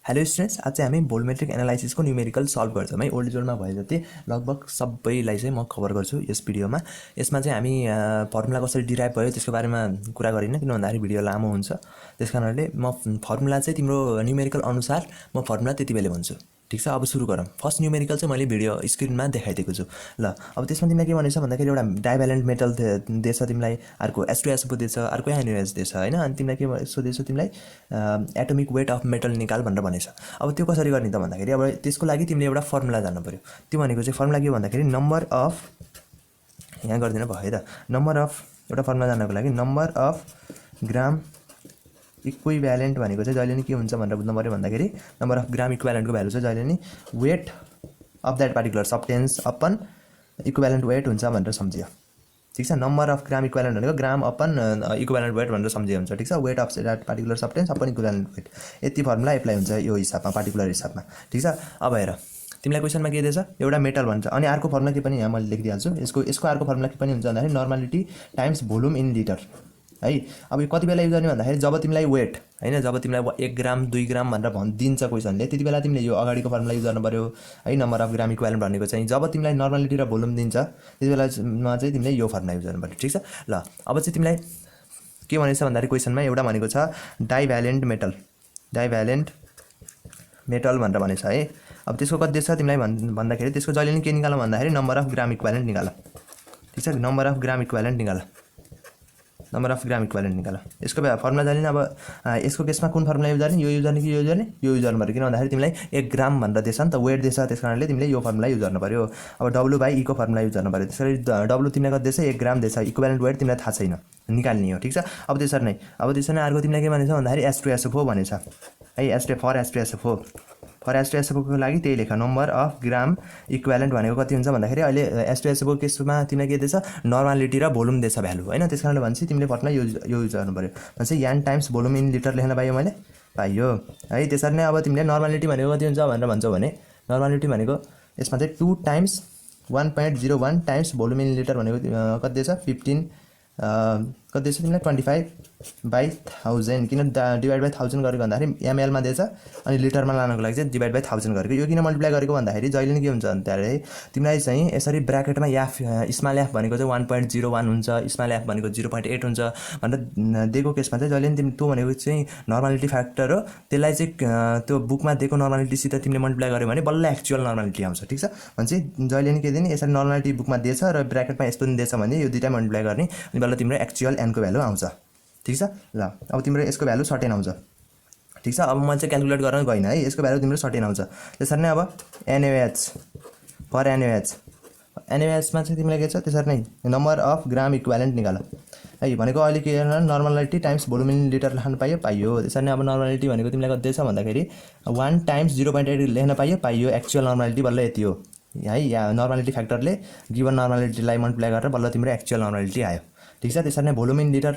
Hello students, आज चाहिँ हामी भोल्युमेट्रिक एनालाइसिसको न्युमेरिकल सल्भ गर्छौँ है। ओल्ड जोनमा भए जति लगभग सबैलाई चाहिँ म कभर गर्छु यस भिडियोमा। यसमा चाहिँ हामी फर्मुला कसरी डिराइभ भयो त्यसको बारेमा कुरा गरिन्न, किन भन्दाखेरि भिडियो लामो हुन्छ। त्यस कारणले म फर्मुला चाहिँ तिम्रो न्युमेरिकल अनुसार म फर्मुला त्यति बेलै भन्छु। ठीक छ, अब सुरु गरौँ। फर्स्ट न्युमेरिकल चाहिँ मैले भिडियो स्क्रिनमा देखाइदिएको छु। ल अब त्यसमा तिमीलाई के भनेछ भन्दाखेरि एउटा डाइभ्यालेन्ट मेटल दिएछ तिमीलाई, अर्को H2SO4 दिएछ, अर्को NaOH दिएछ होइन। अनि तिमीलाई के सोधेछ, तिमीलाई एटोमिक वेट अफ मेटल निकाल भनेर भनेछ। अब त्यो कसरी गर्ने त भन्दाखेरि अब त्यसको लागि तिमीले एउटा फर्मुला जान्नु पर्यो। त्यो भनेको चाहिँ फर्मुला के भन्दाखेरि नम्बर अफ, यहाँ गरिदिनु भयो है त, नम्बर अफ, एउटा फर्मुला जान्नको लागि नम्बर अफ ग्राम इक्विभ्यालेन्ट भनेको चाहिँ जहिले नि के हुन्छ भनेर बुझ्नु पर्यो भन्दाखेरि नम्बर अफ ग्राम इक्विभ्यालेन्टको भ्यालु चाहिँ जहिले नि weight of that particular substance अपन इक्विभ्यालेन्ट वेट हुन्छ भनेर सम्झियो। ठीक छ, नम्बर अफ ग्राम इक्विभ्यालेन्ट भनेको ग्राम अपन इक्विभ्यालेन्ट वेट भनेर सम्झियो हुन्छ। ठीक छ, weight of that particular substance अपन इक्विभ्यालेन्ट वेट, यति फर्मुला एप्लाई हुन्छ यो हिसाबमा, पार्टिकुलर हिसाबमा। ठीक छ, अब हेर तिमीलाई क्वेसनमा के दिएछ, एउटा मेटल भन्छ। अनि अर्को फर्मुला के पनि यहाँ मैले लेखिदिइहाल्छु। यसको अर्को फर्मुला के पनि हुन्छ भन्दाखेरि normality times volume in litre है। अब यो कति बेला युज गर्ने भन्दाखेरि जब तिमीलाई वेट होइन, जब तिमीलाई 1 ग्राम 2 ग्राम भनेर दिन्छ क्वेसनले, त्यति बेला तिमीले यो अगाडिको फर्मुला युज गर्नु पर्यो है। नम्बर अफ ग्राम इक्विभ्यालेन्ट भनेको चाहिँ जब तिमीलाई नर्मालिटी र भोल्युम दिन्छ त्यति बेलामा चाहिँ तिमीले यो फर्मुला युज गर्नु पर्यो। ठिक छ, ल अब चाहिँ तिमीलाई के भनेछ भन्दाखेरि क्वेसनमा एउटा भनेको छ डाइभ्यालेन्ट मेटल भनेर भनेछ है। अब त्यसको कति दिएछ तिमीलाई भन्दाखेरि त्यसको जहिले नि के निकाल भन्दाखेरि नम्बर अफ ग्राम इक्विभ्यालेन्ट निकाल। ठिक छ, नम्बर अफ ग्राम इक्विभ्यालेन्ट निकाल, नम्बर अफ ग्राम इक्विभ्यालेन्ट निकाल। यसको फर्मुला जाने। अब यसको केसमा कुन फर्मुला युज गर्ने, यो युज गर्ने कि यो युज गर्ने, यो युज गर्नु पऱ्यो। किन भन्दाखेरि तिमीलाई 1 ग्राम भनेर दिएछ नि त, वेट दिएछ, त्यस कारणले तिमीले यो फर्मुला युज गर्नु पऱ्यो। अब W/E को फर्मुला युज गर्नु पऱ्यो। त्यसरी W तिमीलाई कति दिएछ, 1 ग्राम दिएछ, इक्विभ्यालेन्ट वेट तिमीलाई थाहा छैन, निकाल्ने हो। ठिक छ, अब त्यसरी नै अर्को तिमीलाई के भनेछ भन्दाखेरि H2SO4 भनेछ है। फर H2SO4 को लागि त्यही लेख, नम्बर अफ ग्राम इक्विभ्यालेन्ट भनेको कति हुन्छ भन्दाखेरि अहिले H2SO4 केसमा तिमीलाई के दिएछ, नर्मालिटी र भोल्युम दिएछ भ्यालु होइन। त्यस कारणले भन्छ तिमीले फर्मुला युज गर्नु पऱ्यो। भन्छ यान टाइम्स भोल्युम इन लिटर लेख्न पाइयो मैले, पाइयो है। त्यसरी नै अब तिमीले नर्मालिटी भनेको कति हुन्छ भनेर भन्छौ भने नर्मालिटी भनेको यसमा चाहिँ 2 times 1.01 times volume in litre भनेको कति दिएछ, 15 कति दिएछ तिमीलाई 25/1000। किन डिभाइड बाई 1000 गरेको भन्दाखेरि एमएलमा दिएछ, अनि लिटरमा लानको लागि चाहिँ डिभाइड बाई 1000 गरेको। यो किन मल्टिप्लाई गरेको भन्दाखेरि जहिले नि के हुन्छ भन्दाखेरि तिमीलाई चाहिँ यसरी ब्राकेटमा एफ, स्मल एफ भनेको चाहिँ 1.01 हुन्छ, स्मल एफ भनेको 0.8 हुन्छ भनेर दिएको केसमा चाहिँ जहिले नि तिमी त्यो भनेको चाहिँ नर्मालिटी फ्याक्टर हो, त्यसलाई चाहिँ त्यो बुकमा दिएको नर्मालिटीसित तिमीले मल्टिप्लाई गर्यो भने बल्ल एक्चुअल नर्मालिटी आउँछ। ठिक छ, भनेपछि जहिले नि के दिने, यसरी नर्मालिटी बुकमा दिएछ र ब्राकेटमा यस्तो नि दिएछ भने यो दुईटा मल्टिप्लाई गर्ने, अनि बल्ल तिम्रो एक्चुअल एनको भ्यालु आउँछ। ठिक छ, ल अब तिम्रो यसको भ्यालु सर्टेन आउँछ। ठिक छ, अब मैले चाहिँ क्यालकुलेट गर्न गइनँ है, यसको भ्यालु तिम्रो सर्टेन आउँछ। त्यसरी नै अब NaOH, फर NaOHमा चाहिँ तिमीलाई के छ, त्यसरी नै नम्बर अफ ग्राम इक्विभ्यालेन्ट निकाल है। भनेको अहिले के normality times volume in litre लेख्न पाइयो। त्यसरी नै अब नर्मालिटी भनेको तिमीलाई कति दिएछ भन्दाखेरि 1 टाइम्स 0.8 लेख्न पाइयो। एक्चुअल नर्मालिटी बल्ल यति हो है, या नर्मालिटी फ्याक्टरले गिभन नर्मालिटीलाई मल्टिप्लाई गरेर बल्ल तिम्रो एक्चुअल नर्मालिटी आयो। ठिक छ, त्यसरी नै भोल्युम इन लिटर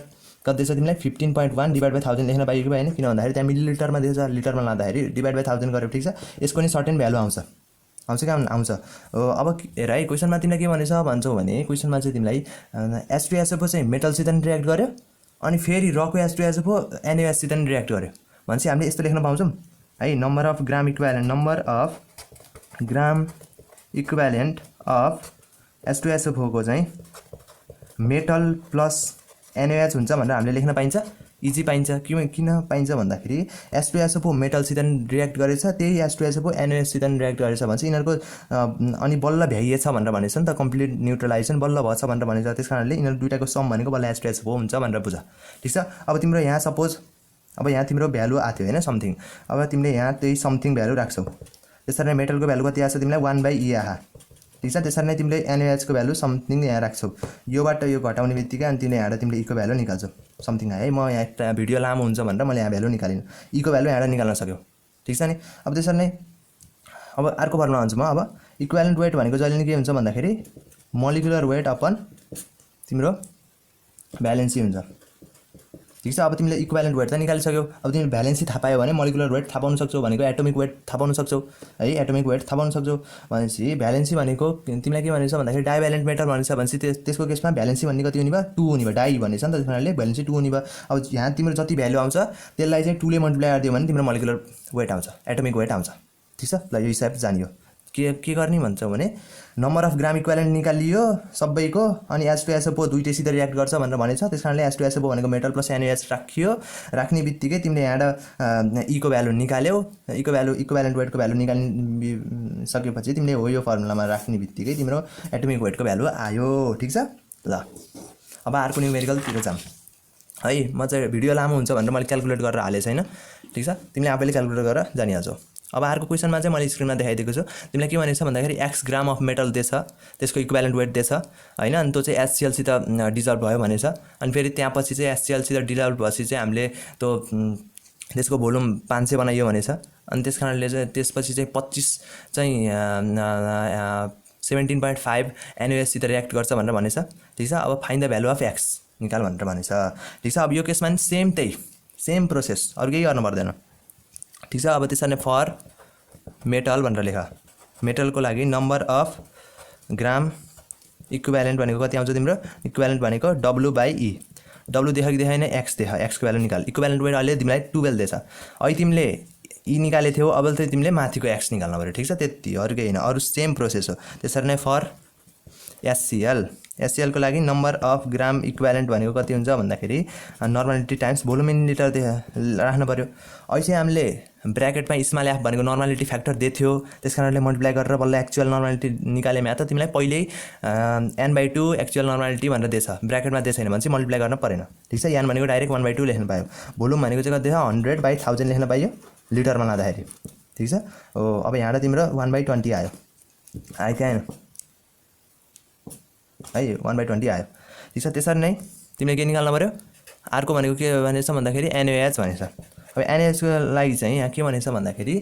कति दिएछ तिमीलाई 15.1 डिभाइड बाई 1000 लेख्न पाइयो कि भएन, किन भन्दाखेरि त्यहाँ मिलिलिटरमा दिएछ, लिटरमा लाँदाखेरि डिभाइड बाई 1000 गर्यो। ठिक छ, यसको नि सर्टेन भ्यालु आउँछ कहाँ आउँछ। अब हेर है, क्वेसनमा तिमीलाई के भनेछ भन्छौ भने क्वेसनमा चाहिँ तिमीलाई H2SO4 चाहिँ मेटलसित नि रियाक्ट गर्यो, अनि फेरि रको H2SO4 NaOHसित नि रियाक्ट गर्यो भनेपछि हामीले यस्तो लेख्न पाउँछौँ है, number of gram equivalent of H2SO4 को चाहिँ मेटल प्लस NaOH हुन्छ भनेर हामीले लेख्न पाइन्छ, इजी पाइन्छ। किन पाइन्छ भन्दाखेरि H2SO4 मेटलसित रियाक्ट गरेछ, त्यही H2SO4 NaOHसित रियाक्ट गरेछ भन्छ यिनीहरूको, अनि बल्ल भ्याइएछ भनेर भनेछ नि त, कम्प्लिट न्युट्रलाइजेसन बल्ल भएछ भनेर भनेछ। त्यस कारणले यिनीहरू दुईटाको सम भनेको बल्ल H2SO4 हुन्छ भनेर बुझ। ठिक छ, अब तिम्रो यहाँ सपोज अब यहाँ तिम्रो भ्यालु आएको थियो होइन समथिङ, अब तिमीले यहाँ त्यही समथिङ भ्यालु राख्छौ। त्यसरी नै मेटलको भ्यालु कति आएको छ तिमीलाई 1/E आहा। ठिक छ, त्यसरी नै तिमीले NaOH को भ्यालु समथिङ यहाँ राख्छौ, योबाट यो घटाउने बित्तिकै अनि तिमीले यहाँ तिमीले E को भ्यालु निकाल्छौ समथिङ है। म यहाँ एउटा भिडियो लामो हुन्छ भनेर मैले यहाँ भ्यालु निकालिनँ, E को भ्यालु यहाँ निकाल्न सक्यौ। ठिक छ नि, अब त्यसरी नै अब अर्को फर्मुला भन्छु म। अब इक्विभ्यालेन्ट वेट भनेको जहिले नि के हुन्छ भन्दाखेरि मोलिकुलर वेट अपन तिम्रो भ्यालेन्सी हुन्छ। ठिक छ। अब तिमीले इक्विभ्यालेन्ट वेट त निकालिसक्यौ। अब तिमीले भ्यालेन्सी थाहा पायो भने मलिकुलर वेट थाहा पाउन सक्छौ, भनेको एटोमिक वेट थाहा पाउन सक्छौ है। एटोमिक वेट थाहा पाउन सक्छौ भनेपछि भ्यालेन्सी भनेको तिमीलाई के भनेछ भन्दाखेरि डाइभ्यालेन्ट मेटल भनेछ भनेपछि त्यसको केसमा भ्यालेन्सी भन्ने कति हुने भयो 2 हुने भयो, डाइ भनेछ नि त, त्यस कारणले भ्यालेन्सी 2 हुने भयो। अब यहाँ तिम्रो जति भ्यालु आउँछ त्यसलाई चाहिँ 2 ले मल्टिप्लाई गरिदियो भने तिम्रो मलिकुलर वेट आउँछ, एटोमिक वेट आउँछ। ठिक छ। ल यो हिसाब जानियो। के गर्ने भन्छौ भने नम्बर अफ ग्राम इक्विभ्यालेन्ट निकालियो सबैको, अनि H2SO4 दुईटैसित रियाक्ट गर्छ भनेर भनेछ। त्यस कारणले H2SO4 भनेको मेटल प्लस NaOH राखियो। राख्ने बित्तिकै तिमीले यहाँ E को भ्यालु निकाल्यौ। E को भ्यालु इक्विभ्यालेन्ट वेटको भ्यालु निकालिसकेपछि तिमीले हो यो फर्मुलामा राख्ने बित्तिकै तिम्रो एटोमिक वेटको भ्यालु आयो। ठिक छ। ल अब अर्को न्युमेरिकलतिर जाऊँ है। म चाहिँ भिडियो लामो हुन्छ भनेर मैले क्याल्कुलेट गरेर हालेँ छैन। ठिक छ। तिमीले आफैले क्याल्कुलेट गरेर जानिहाल्छौ। अब अर्को क्वेसनमा चाहिँ मैले स्क्रिनमा देखाइदिएको छु। तिमीलाई के भनेछ भन्दाखेरि x ग्राम अफ मेटल दिएछ, त्यसको इक्विभ्यालेन्ट वेट दिएछ हैन, अनि त्यो चाहिँ HCl सित डिजल्भ भयो भनेछ। अनि फेरि त्यहाँ पछि चाहिँ HCl सित डिजल्भ भएपछि चाहिँ हामीले त्यो त्यसको भोल्युम 500 बनाइयो भनेछ। अनि त्यस कारणले चाहिँ त्यसपछि चाहिँ 25 चाहिँ 17.5 NaOH सित रियाक्ट गर्छ भनेर भनेछ। ठिक छ। अब find the value of x निकाल भनेर भनेछ। ठिक छ। अब यो केसमा नि सेम प्रोसेस, अरु केही गर्नु पर्दैन। ठिक छ। अब त्यसरी नै फर मेटल भनेर लेख। मेटलको लागि नम्बर अफ ग्राम इक्विभ्यालेन्ट भनेको कति आउँछ तिम्रो? इक्विभ्यालेन्ट भनेको W/E। W देख कि देखाइन, x देख, x को भ्यालु निकाल। इक्विभ्यालेन्ट वेट अहिले तिमीलाई 12 दिएछ। अहिले तिमीले E निकाले थियौ, अब चाहिँ तिमीले माथिको x निकाल्नु पर्यो। ठिक छ। त्यति, अरु केही हैन, अरु सेम प्रोसेस हो। त्यसरी नै फर HCl को लागि नम्बर अफ ग्राम इक्विभ्यालेन्ट भनेको कति हुन्छ भन्दाखेरि normality times volume in litre राख्नु पर्यो। अहिले चाहिँ हामीले ब्र्याकेटमा स्मल f भनेको नर्मालिटी फ्याक्टर दिएको थियो, त्यस कारणले मल्टिप्लाई गरेर बल्ल एक्चुअल नर्मालिटी निकालेमा त तिमीलाई पहिल्यै n/2 एक्चुअल नर्मालिटी भनेर दिएछ, ब्र्याकेटमा दिए छैन भने चाहिँ मल्टिप्लाई गर्न परेन। ठिक छ। n भनेको डाइरेक्ट 1/2 लेख्न पायो। भोल्युम भनेको चाहिँ कति छ 100/1000 लेख्न पाइयो लिटरमा लाँदाखेरि। ठिक छ। हो अब यहाँ तिम्रो 1/20 आयो कि आएन है, 1/20 आयो। ठिक छ। त्यसरी नै तिमीले के निकाल्नु पर्यो? अर्को भनेको के भनेछ भन्दाखेरि NaOH भनेछ। अब NaOH को लागि चाहिँ यहाँ के भनेछ भन्दाखेरि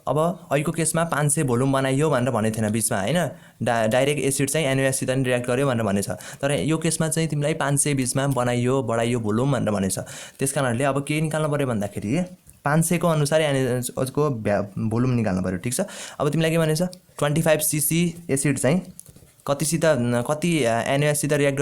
अब अहिलेको केसमा 500 भोल्युम बनाइयो भनेर भनेको थिएन बिचमा हैन, डाइरेक्ट एसिड चाहिँ NaOH सित नि रियाक्ट गर्यो भनेर भनेछ। तर यो केसमा चाहिँ तिमीलाई 500 बिचमा बनाइयो बढाइयो भोल्युम भनेर भनेछ। त्यसकारणले अब के निकाल्नु पर्यो भन्दाखेरि 500 को अनुसार NaOH को भोल्युम निकाल्नु पर्यो। ठिक छ। अब तिमीलाई के भनेछ 25 cc एसिड चाहिँ कति NaOH सित रियाक्ट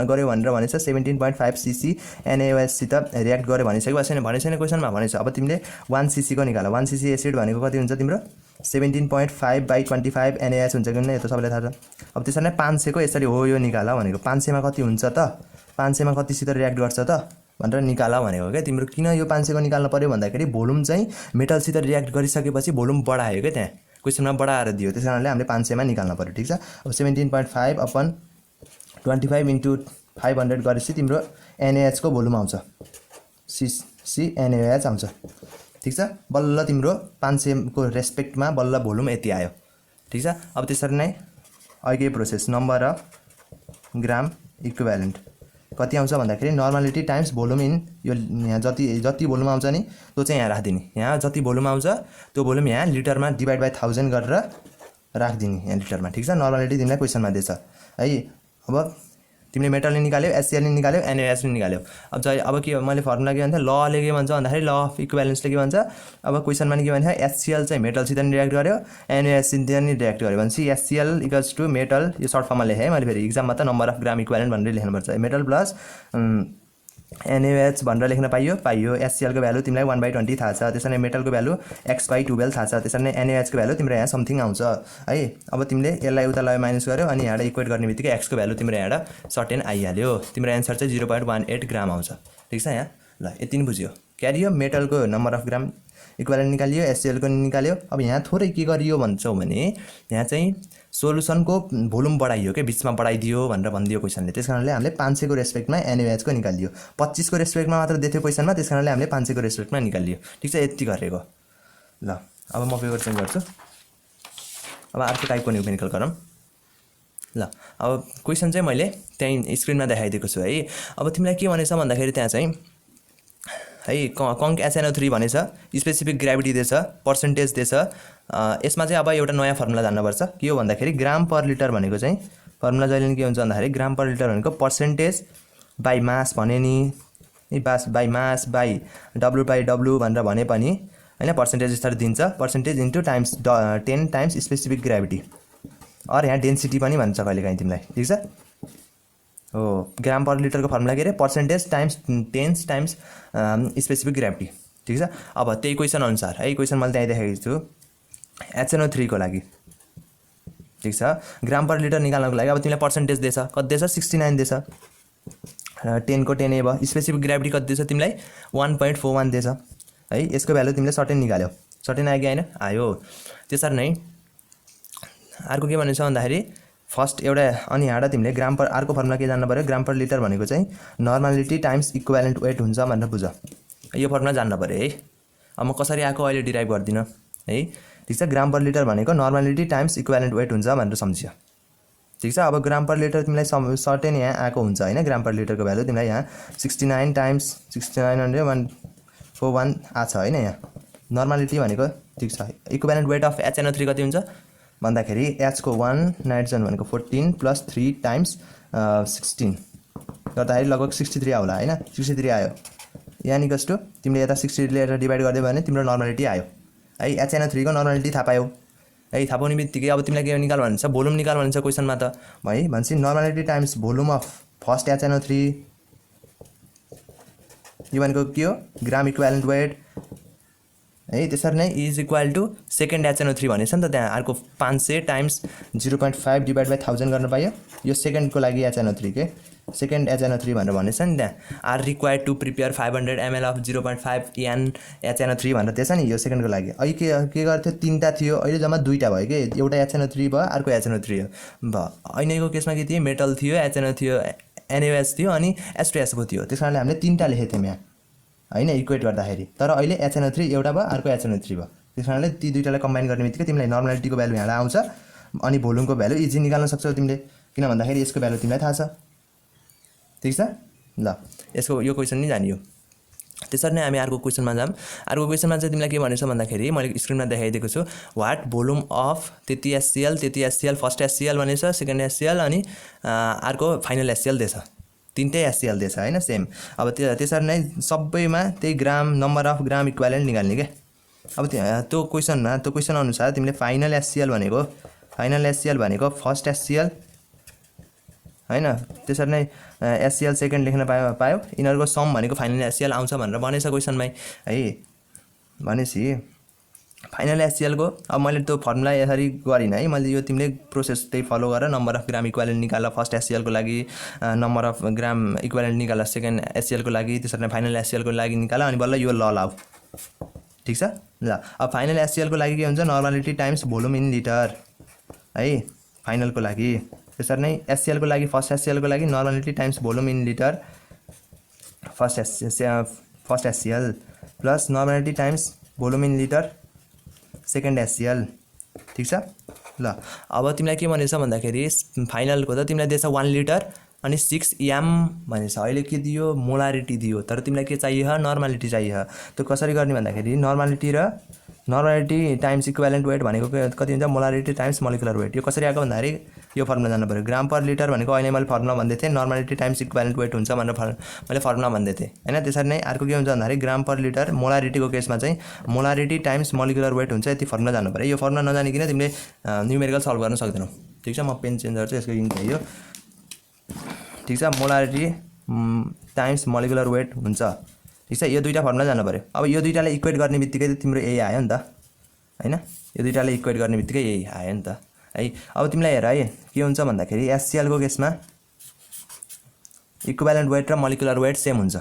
गर्यो भनेर भनेछ। 17.5 cc NaOH सित रियाक्ट गर्यो भनिसक्यो भनेछ नि क्वेसनमा भनेछ। अब तिमीले 1 cc को निकाल। 1 cc एसिड भनेको कति हुन्छ तिम्रो 17.5/25 NaOH हुन्छ कि नै, यो त सबैलाई थाहा छ। अब त्यसरी नै 500 को यसरी हो यो निकाल भनेको 500 मा कति हुन्छ त, 500 मा कतिसित रियाक्ट गर्छ त भनेर निकाल भनेको क्या तिम्रो। किन यो 500 को निकाल्नु पर्यो भन्दाखेरि भोल्युम चाहिँ मेटलसित रियाक्ट गरिसकेपछि भोल्युम बढायो क्या, त्यहाँ क्वेसनमा बढाएर दियो, त्यस कारणले हामीले 500 मा निकाल्नु पर्यो। ठिक छ। अब 17.5/25 × 500 गरेपछि तिम्रो NaOH को भोल्युम आउँछ NaOH आउँछ। ठिक छ। बल्ल तिम्रो 500 को रेस्पेक्टमा बल्ल भोल्युम यति आयो। ठिक छ। अब त्यसरी नै अहिले process number of gram equivalent कति आउँछ भन्दाखेरि नर्मालिटी टाइम्स भोल्युम इन, यो यहाँ जति भोल्युम आउँछ नि त्यो चाहिँ यहाँ राखिदिने। यहाँ जति भोल्युम आउँछ त्यो भोल्युम यहाँ लिटरमा /1000 गरेर राखिदिने यहाँ लिटरमा। ठिक छ। नर्मालिटी तिमीलाई क्वेसनमा दिएछ है। अब तिमीले मेटल निकाल्यौ, HCl निकाल्यौ, NaOH निकाल्यौ। अब के मैले फर्मुला के भन्छ लले के भन्छ भन्दाखेरि ल अफ इक्विभ्यालेन्सले के भन्छ, अब क्वेसनमा के भन्छ HCl चाहिँ मेटलसित नि रियाक्ट गर्यो, NaOH सित नि रियाक्ट गर्यो भनेपछि HCl = मेटल, यो सर्ट फर्ममा लेखेँ मैले फेरि एक्जाममा त नम्बर अफ ग्राम इक्विभ्यालेन्ट भनेर लेख्नुपर्छ। मेटल प्लस NaOH भनेर लेख्न पाइयो। HCl को भ्यालु तिमीलाई 1/20 थाहा छ, त्यसरी नै मेटलको भ्यालु x/12 थाहा छ, त्यसरी नै NaOH को भ्यालु तिम्रो यहाँ समथिङ आउँछ है। अब तिमीले यसलाई उता लगायो माइनस गर्यो अनि यहाँ इक्वेट गर्ने बित्तिकै x को भ्यालु तिम्रो यहाँ सर्टेन आइहाल्यो। तिम्रो एन्सर चाहिँ 0.18 ग्राम आउँछ। ठिक छ। यहाँ ल यति नै बुझ्यो। क्यारियो मेटलको नम्बर अफ ग्राम इक्विभ्यालेन्ट निकालियो, HCl को निकाल्यो। अब यहाँ थोरै के गरियो भन्छौ भने यहाँ चाहिँ सोलुसनको भोल्युम बढाइयो के, बिचमा बढाइदियो भनेर भनिदियो क्वेसनले। त्यस कारणले हामीले 500 को रेस्पेक्टमा NaOH को निकालियो। 25 को रेस्पेक्टमा मात्र दिएको क्वेसनमा, त्यस कारणले हामीले 500 को रेस्पेक्टमा निकालियो। ठिक छ। यति गरेको। ल अब म पेपर चेन्ज गर्छु। अब अर्को टाइपको न्युमेरिकल गरौँ। ल अब क्वेसन चाहिँ मैले त्यहीँ स्क्रिनमा देखाइदिएको छु है। अब तिमीलाई के भनेछ भन्दाखेरि त्यहाँ चाहिँ है कङ्क SNO3 भनेछ, स्पेसिफिक ग्राभिटी दिएछ, पर्सेन्टेज दिएछ। यसमा चाहिँ अब एउटा नयाँ फर्मुला जान्नुपर्छ। के हो भन्दाखेरि ग्राम पर लिटर भनेको चाहिँ फर्मुला जहिले नि के हुन्छ भन्दाखेरि ग्राम पर लिटर भनेको पर्सेन्टेज बाई मास भने नि बास बाई मास बाई W/W भनेर भने पनि हैन पर्सेन्टेज यसरी दिन्छ percentage into times 10 times specific gravity or यहाँ डेन्सिटी पनि भन्छ कहिलेकाहीँ तिमीलाई ठीक छ हो ग्राम पर लिटरको फर्मुला के रे percentage times 10 times specific gravity ठीक छ अब त्यही क्वेसन अनुसार है क्वेसन मैले त्यही देखाएको छु HNO3 को लागि ठीक छ ग्राम पर लिटर निकाल्नको लागि अब तिमीलाई पर्सेन्टेज दिएछ कति दिएछ 69 दिएछ 10 को 10 ए भयो स्पेसिफिक ग्राभिटी कति दिएछ तिमीलाई 1.41 दिएछ है यसको भ्यालु तिमीले सर्टेन निकाल्यौ सर्टेन आयो कि हैन आयो त्यसरी नै अर्को के भनिन्छ भन्दाखेरि फर्स्ट एउटा अनि यहाँबाट तिमीले ग्राम पर अर्को फर्मुला के जान्न पर्यो ग्राम पर लिटर भनेको चाहिँ नर्मालिटी टाइम्स इक्विभ्यालेन्ट वेट हुन्छ भनेर बुझ यो फर्मुला जान्न पर्यो है अब म कसरी आएको अहिले डिराइभ गर्दिन है ठीक छ ग्राम पर लिटर भनेको नर्मालिटी टाइम्स इक्विभ्यालेन्ट वेट हुन्छ भनेर सम्झियो ठीक छ अब ग्राम पर लिटर तिमीलाई सर्टेन यहाँ आएको हुन्छ हैन ग्राम पर लिटरको भ्यालु तिमीलाई यहाँ 69 टाइम्स 6941 आछ हैन यहाँ नर्मालिटी भनेको ठीक छ इक्विभ्यालेन्ट वेट अफ HNO3 कति हुन्छ भन्दाखेरि H को 1 नाइट्रोजन भनेको 14 प्लस 3 टाइम्स 16 गर्दाखेरि लगभग 63 आउला हैन 63 आयो यानी कस्तो तिमीले यता 60 लिएर डिभाइड गर्दै भने तिम्रो नर्मालिटी आयो है HNO3 को नर्मालिटी थाहा पायौ है थाहा पाउने बित्तिकै अब तिमीलाई के निकाल भन्छ भोल्युम निकाल भन्छ क्वेसनमा त है भन्छ normality times volume of first HNO3 यो भनेको के हो ग्राम इक्विभ्यालेन्ट वेट है त्यसरी नै is equal to second HNO3 भनेछ नि त त्यहाँ अर्को 500 टाइम्स 0.5 डिभाइड बाइ 1000 गर्न पाइयो यो सेकेन्डको लागि HNO3 के सेकेन्ड HNO3 भनेर भनेछ नि त्यहाँ are required to prepare 500 ml of 0.5 n HNO3 भनेर दिएछ नि यो सेकेन्डको लागि अहिले के गर्थ्यो तीनटा थियो अहिले जम्मा दुईटा भयो के एउटा HNO3 भयो अर्को HNO3 भयो अहिलेको केसमा के थियो मेटल थियो HNO थियो NaOH थियो अनि H2SO थियो त्यसकारणले हामीले तीनटा लेखेको थियौँ यहाँ हैन इक्वेट गर्दाखेरि तर अहिले HNO3 एउटा भयो अर्को HNO3 भयो त्यसकारणले ती दुईटालाई कम्बाइन गर्ने बित्तिकै तिमीलाई नर्मालिटीको भ्यालु यहाँ आउँछ अनि भोल्युमको भ्यालु इजी निकाल्न सक्छौ तिमीले किन भन्दाखेरि यसको भ्यालु तिमीलाई थाहा छ ठीक छ ल यसको यो क्वेसन नि जानियो त्यसरी नै हामी अर्को क्वेसनमा जाम अर्को क्वेसनमा चाहिँ तिमीलाई के भनेछ भन्दाखेरि मैले स्क्रिनमा देखाइदिएको छु व्हाट भोल्युम अफ त्यति HCl फर्स्ट HCl भनेछ सेकेन्ड HCl अनि अर्को फाइनल HCl दिएछ तीनटै HCl दिएछ हैन सेम अब त्यसरी नै सबैमा त्यही ग्राम नम्बर अफ ग्राम इक्विभ्यालेन्ट निकाल्ने के अब त्यो क्वेसन अनुसार तिमीले फाइनल HCl भनेको फर्स्ट HCl हैन त्यसरी नै HCl सेकेन्ड लेख्न पायो यिनीहरुको सम भनेको फाइनल HCl आउँछ भनेर भनेछ क्वेसनमै है भनेसी फाइनल HCl को अब मैले त्यो फर्मुला यसरी गरिन है मैले यो तिमीले प्रोसेस त्यही फलो गर नम्बर अफ ग्राम इक्विभ्यालेन्ट निकाल फर्स्ट HCl को लागि नम्बर अफ ग्राम इक्विभ्यालेन्ट निकाल सेकेन्ड HCl को लागि त्यसरी नै फाइनल HCl को लागि निकाल अनि बल्ल यो ल लाऊ ठीक छ ल अब फाइनल HCl को लागि के हुन्छ normality times volume in litre है फाइनल को लागि त्यसरी नै HCl को लागि फर्स्ट HCl को लागि normality times volume in litre first HCl plus normality times volume in litre second HCl ठीक छ ल अब तिमीलाई के भनेछ भन्दाखेरि फाइनलको त तिमीलाई दिएछ 1 लिटर अनि 6 m भनेछ अहिले के दियो मोलारिटी दियो तर तिमीलाई के चाहियो नर्मालिटी चाहियो त्यो कसरी गर्ने भन्दाखेरि नर्मालिटी टाइम्स इक्विभ्यालेन्ट वेट भनेको कति हुन्छ मोलारिटी टाइम्स मोलिकुलर वेट यो कसरी आएको भन्दाखेरि यो फर्मुला जानु पर्यो ग्राम पर लिटर भनेको अहिले मैले फर्मुला भन्दै थिएँ नर्मालिटी टाइम्स इक्विभ्यालेन्ट वेट हुन्छ भनेर मैले फर्मुला भन्दै थिएँ हैन त्यसरी नै अर्को के हुन्छ भन्दाखेरि ग्राम पर लिटर मोलारिटीको केसमा चाहिँ मोलारिटी टाइम्स मोलिकुलर वेट हुन्छ यति फर्मुला जानु पर्यो यो फर्मुला नजानिकिन तिमीले न्युमेरिकल सल्भ गर्न सक्दैनौ ठीक छ म पेन चेन्ज गर्छु यसको इन्क हो ठीक छ मोलारिटी टाइम्स मोलिकुलर वेट हुन्छ ठीक छ यो दुईटा फर्मुला जानु पर्यो अब यो दुईटालाई इक्वेट गर्ने बित्तिकै तिम्रो यही आयो नि त हैन यो दुईटालाई इक्वेट गर्ने बित्तिकै यही आयो नि त है अब तिमीलाई हेर है के हुन्छ भन्दाखेरि HCl को केसमा इक्विभ्यालेन्ट वेट र मोलिकुलर वेट सेम हुन्छ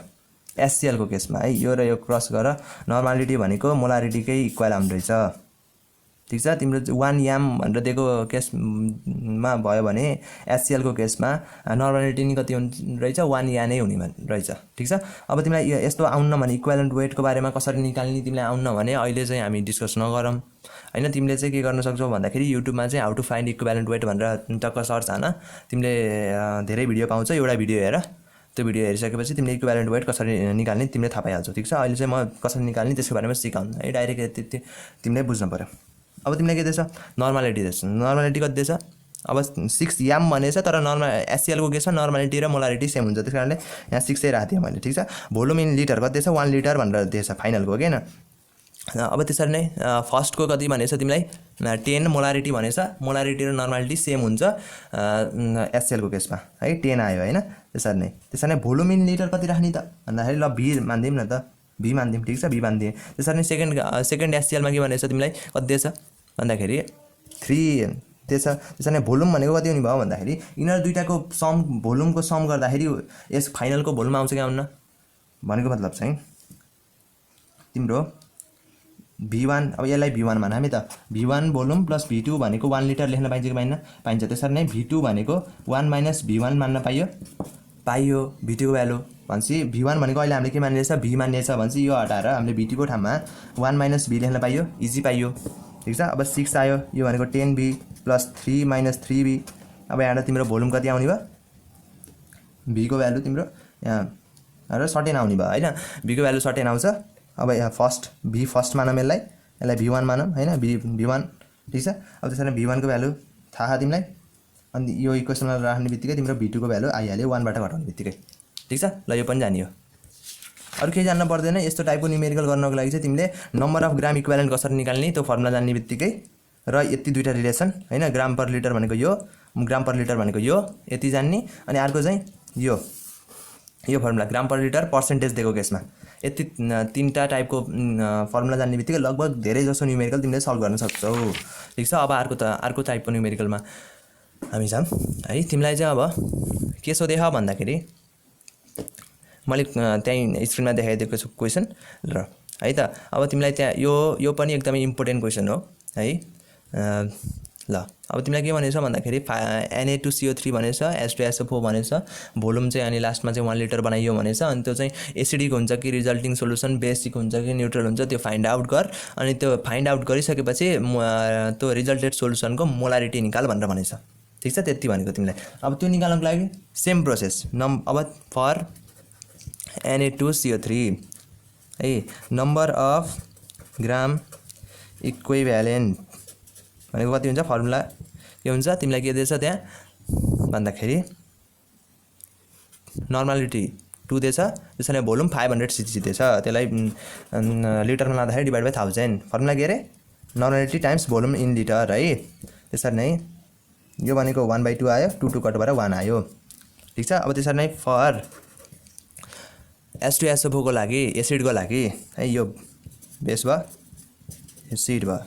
HCl को केसमा है यो र यो क्रस गर नर्मालिटी भनेको मोलारिटीकै इक्वल आउँदो रहेछ ठीक छ तिम्रो 1 m भनेर दिएको केसमा भयो भने HCl को केसमा नर्मालिटी नि कति रहेछ 1 n नै हुने रहेछ ठीक छ अब तिमीलाई यस्तो आउन्न भने इक्विभ्यालेन्ट वेटको बारेमा कसरी निकाल्ने तिमीलाई आउन्न भने अहिले चाहिँ हामी डिस्कस नगरौँ हैन तिमीले चाहिँ के गर्न सक्छौ भन्दाखेरि युट्युबमा चाहिँ how to find equivalent weight भनेर टक्क सर्च हान तिमीले धेरै भिडियो पाउँछ एउटा भिडियो हेर त्यो भिडियो हेरिसकेपछि तिमीले इक्विभ्यालेन्ट वेट कसरी निकाल्ने तिमीले थाहा पाइहाल्छौ ठीक छ अहिले चाहिँ म कसरी निकाल्ने त्यसको बारेमा सिकाउनु है डाइरेक्ट तिमीले बुझ्नु पर्यो अब तिमीले के दिएछ नर्मालिटी दिएछ नर्मालिटी कति दिएछ अब 6 याम भनेछ तर नर्मल HCl को केसमा नर्मालिटी र मोलारिटी सेम हुन्छ, त्यस कारणले यहाँ 6 राखेको थिएँ मैले, ठिक छ। भोल्युम इन लिटर कति छ 1 लिटर भनेर दिएछ फाइनलको के हैन। अब त्यसरी नै फर्स्टको कति भनेछ तिमीलाई 10 मोलारिटी भनेछ, मोलारिटी र नर्मालिटी सेम हुन्छ HCl को केसमा है, 10 आयो हैन। त्यसरी नै भोल्युम इन लिटर कति राख्ने त भन्दाखेरि ल भी मान्दिम न त, भी मान्दिम, ठिक छ, भी मान्दिए। त्यसरी नै सेकेन्ड HCl मा के भनेछ तिमीलाई कति दिएछ भन्दाखेरि 3 दिएछ। त्यसरी नै भोल्युम भनेको कति हुने भयो भन्दाखेरि यिनीहरू दुईटाको सम भोल्युमको सम गर्दाखेरि यस फाइनलको भोल्युम आउँछ कि आउन्न भनेको मतलब चाहिँ तिम्रो V1, अब यसलाई V1 मान हामी त V1 भोल्युम प्लस V2 भनेको 1 लिटर लेख्न पाइन्छ कि पाइन्न, पाइन्छ। त्यसरी नै V2 भनेको 1 माइनस V1 मान्न पाइयो, V2 को भ्यालु भनेपछि V1 भनेको अहिले हामीले के मानिरहेछ V मानिरहेछ भनेपछि यो हटाएर हामीले V2 को ठाउँमा 1 माइनस V लेख्न पाइयो, इजी पाइयो, ठिक छ। अब 6 आयो, यो भनेको 10V प्लस 3 माइनस 3V। अब यहाँ तिम्रो भोल्युम कति आउने भयो, V को भ्यालु तिम्रो यहाँ सर्टेन आउने भयो हैन, V को भ्यालु सर्टेन आउँछ। अब यहाँ फर्स्ट V फर्स्ट मानौँ, यसलाई V1 मानौँ हैन, V1, ठिक छ। अब त्यसरी V1 को भ्यालु थाहा तिमीलाई, अनि यो इक्वेसनमा राख्ने बित्तिकै तिम्रो V2 को भ्यालु आइहाल्यो 1 बाट घटाउने बित्तिकै, ठिक छ। ल यो पनि जानियो, अरु केही जान्न पर्दैन। यस्तो टाइपको न्युमेरिकल गर्नको लागि चाहिँ तिमीले नम्बर अफ ग्राम इक्विभ्यालेन्ट कसरी निकाल्ने त्यो फर्मुला जान्ने बित्तिकै र यति दुईटा रिलेसन हैन, ग्राम पर लिटर भनेको यो, ग्राम पर लिटर भनेको यो, यति जान्ने। अनि अर्को चाहिँ यो फर्मुला ग्राम पर लिटर पर्सेन्टेज दिएको केसमा, यति तीनटा टाइपको फर्मुला जान्ने बित्तिकै लगभग धेरै जसो न्युमेरिकल तिमीले सल्भ गर्न सक्छौ, ठिक छ। अब अर्को टाइपको न्युमेरिकलमा हामी जाम है। तिमीलाई चाहिँ अब के सोधेछ भन्दाखेरि मैले त्यही स्क्रिनमा देखाइदिएको छु क्वेसन र है त। अब तिमीलाई त्यहाँ यो पनि एकदमै इम्पोर्टेन्ट क्वेसन हो है। ल अब तिमीलाई के भनेछ भन्दाखेरि Na2CO3 भनेछ, H2SO4 भनेछ, भोल्युम चाहिँ अनि लास्टमा चाहिँ 1 लिटर बनाइयो भनेछ। अनि त्यो चाहिँ एसिडिक हुन्छ कि रिजल्टिङ सोल्युसन बेसिक हुन्छ कि न्युट्रल हुन्छ त्यो फाइन्ड आउट गर। अनि त्यो फाइन्ड आउट गरिसकेपछि त्यो रिजल्टेड सोल्युसनको मोलारिटी निकाल भनेर भनेछ, ठिक छ। त्यति भनेको तिमीलाई। अब त्यो निकाल्नको लागि सेम प्रोसेस अब फर Na2CO3 है, नम्बर अफ ग्राम इक्विभ्यालेन्ट भनेको कति हुन्छ फर्मुला के हुन्छ तिमीलाई के दिएछ त्यहाँ भन्दाखेरि नर्मालिटी 2 दिएछ, त्यसैले भोल्युम 500 cc दिएछ, त्यसलाई लिटरमा लाँदाखेरि डिभाइड बाइ 1000 फर्मुला के अरे normality times volume in litre है। त्यसरी नै यो भनेको 1/2 आयो, 2 कट भएर 1 आयो, ठिक छ। अब त्यसरी नै फर H2SO4 को लागि एसिडको लागि है, यो बेस भयो, एसिड भयो,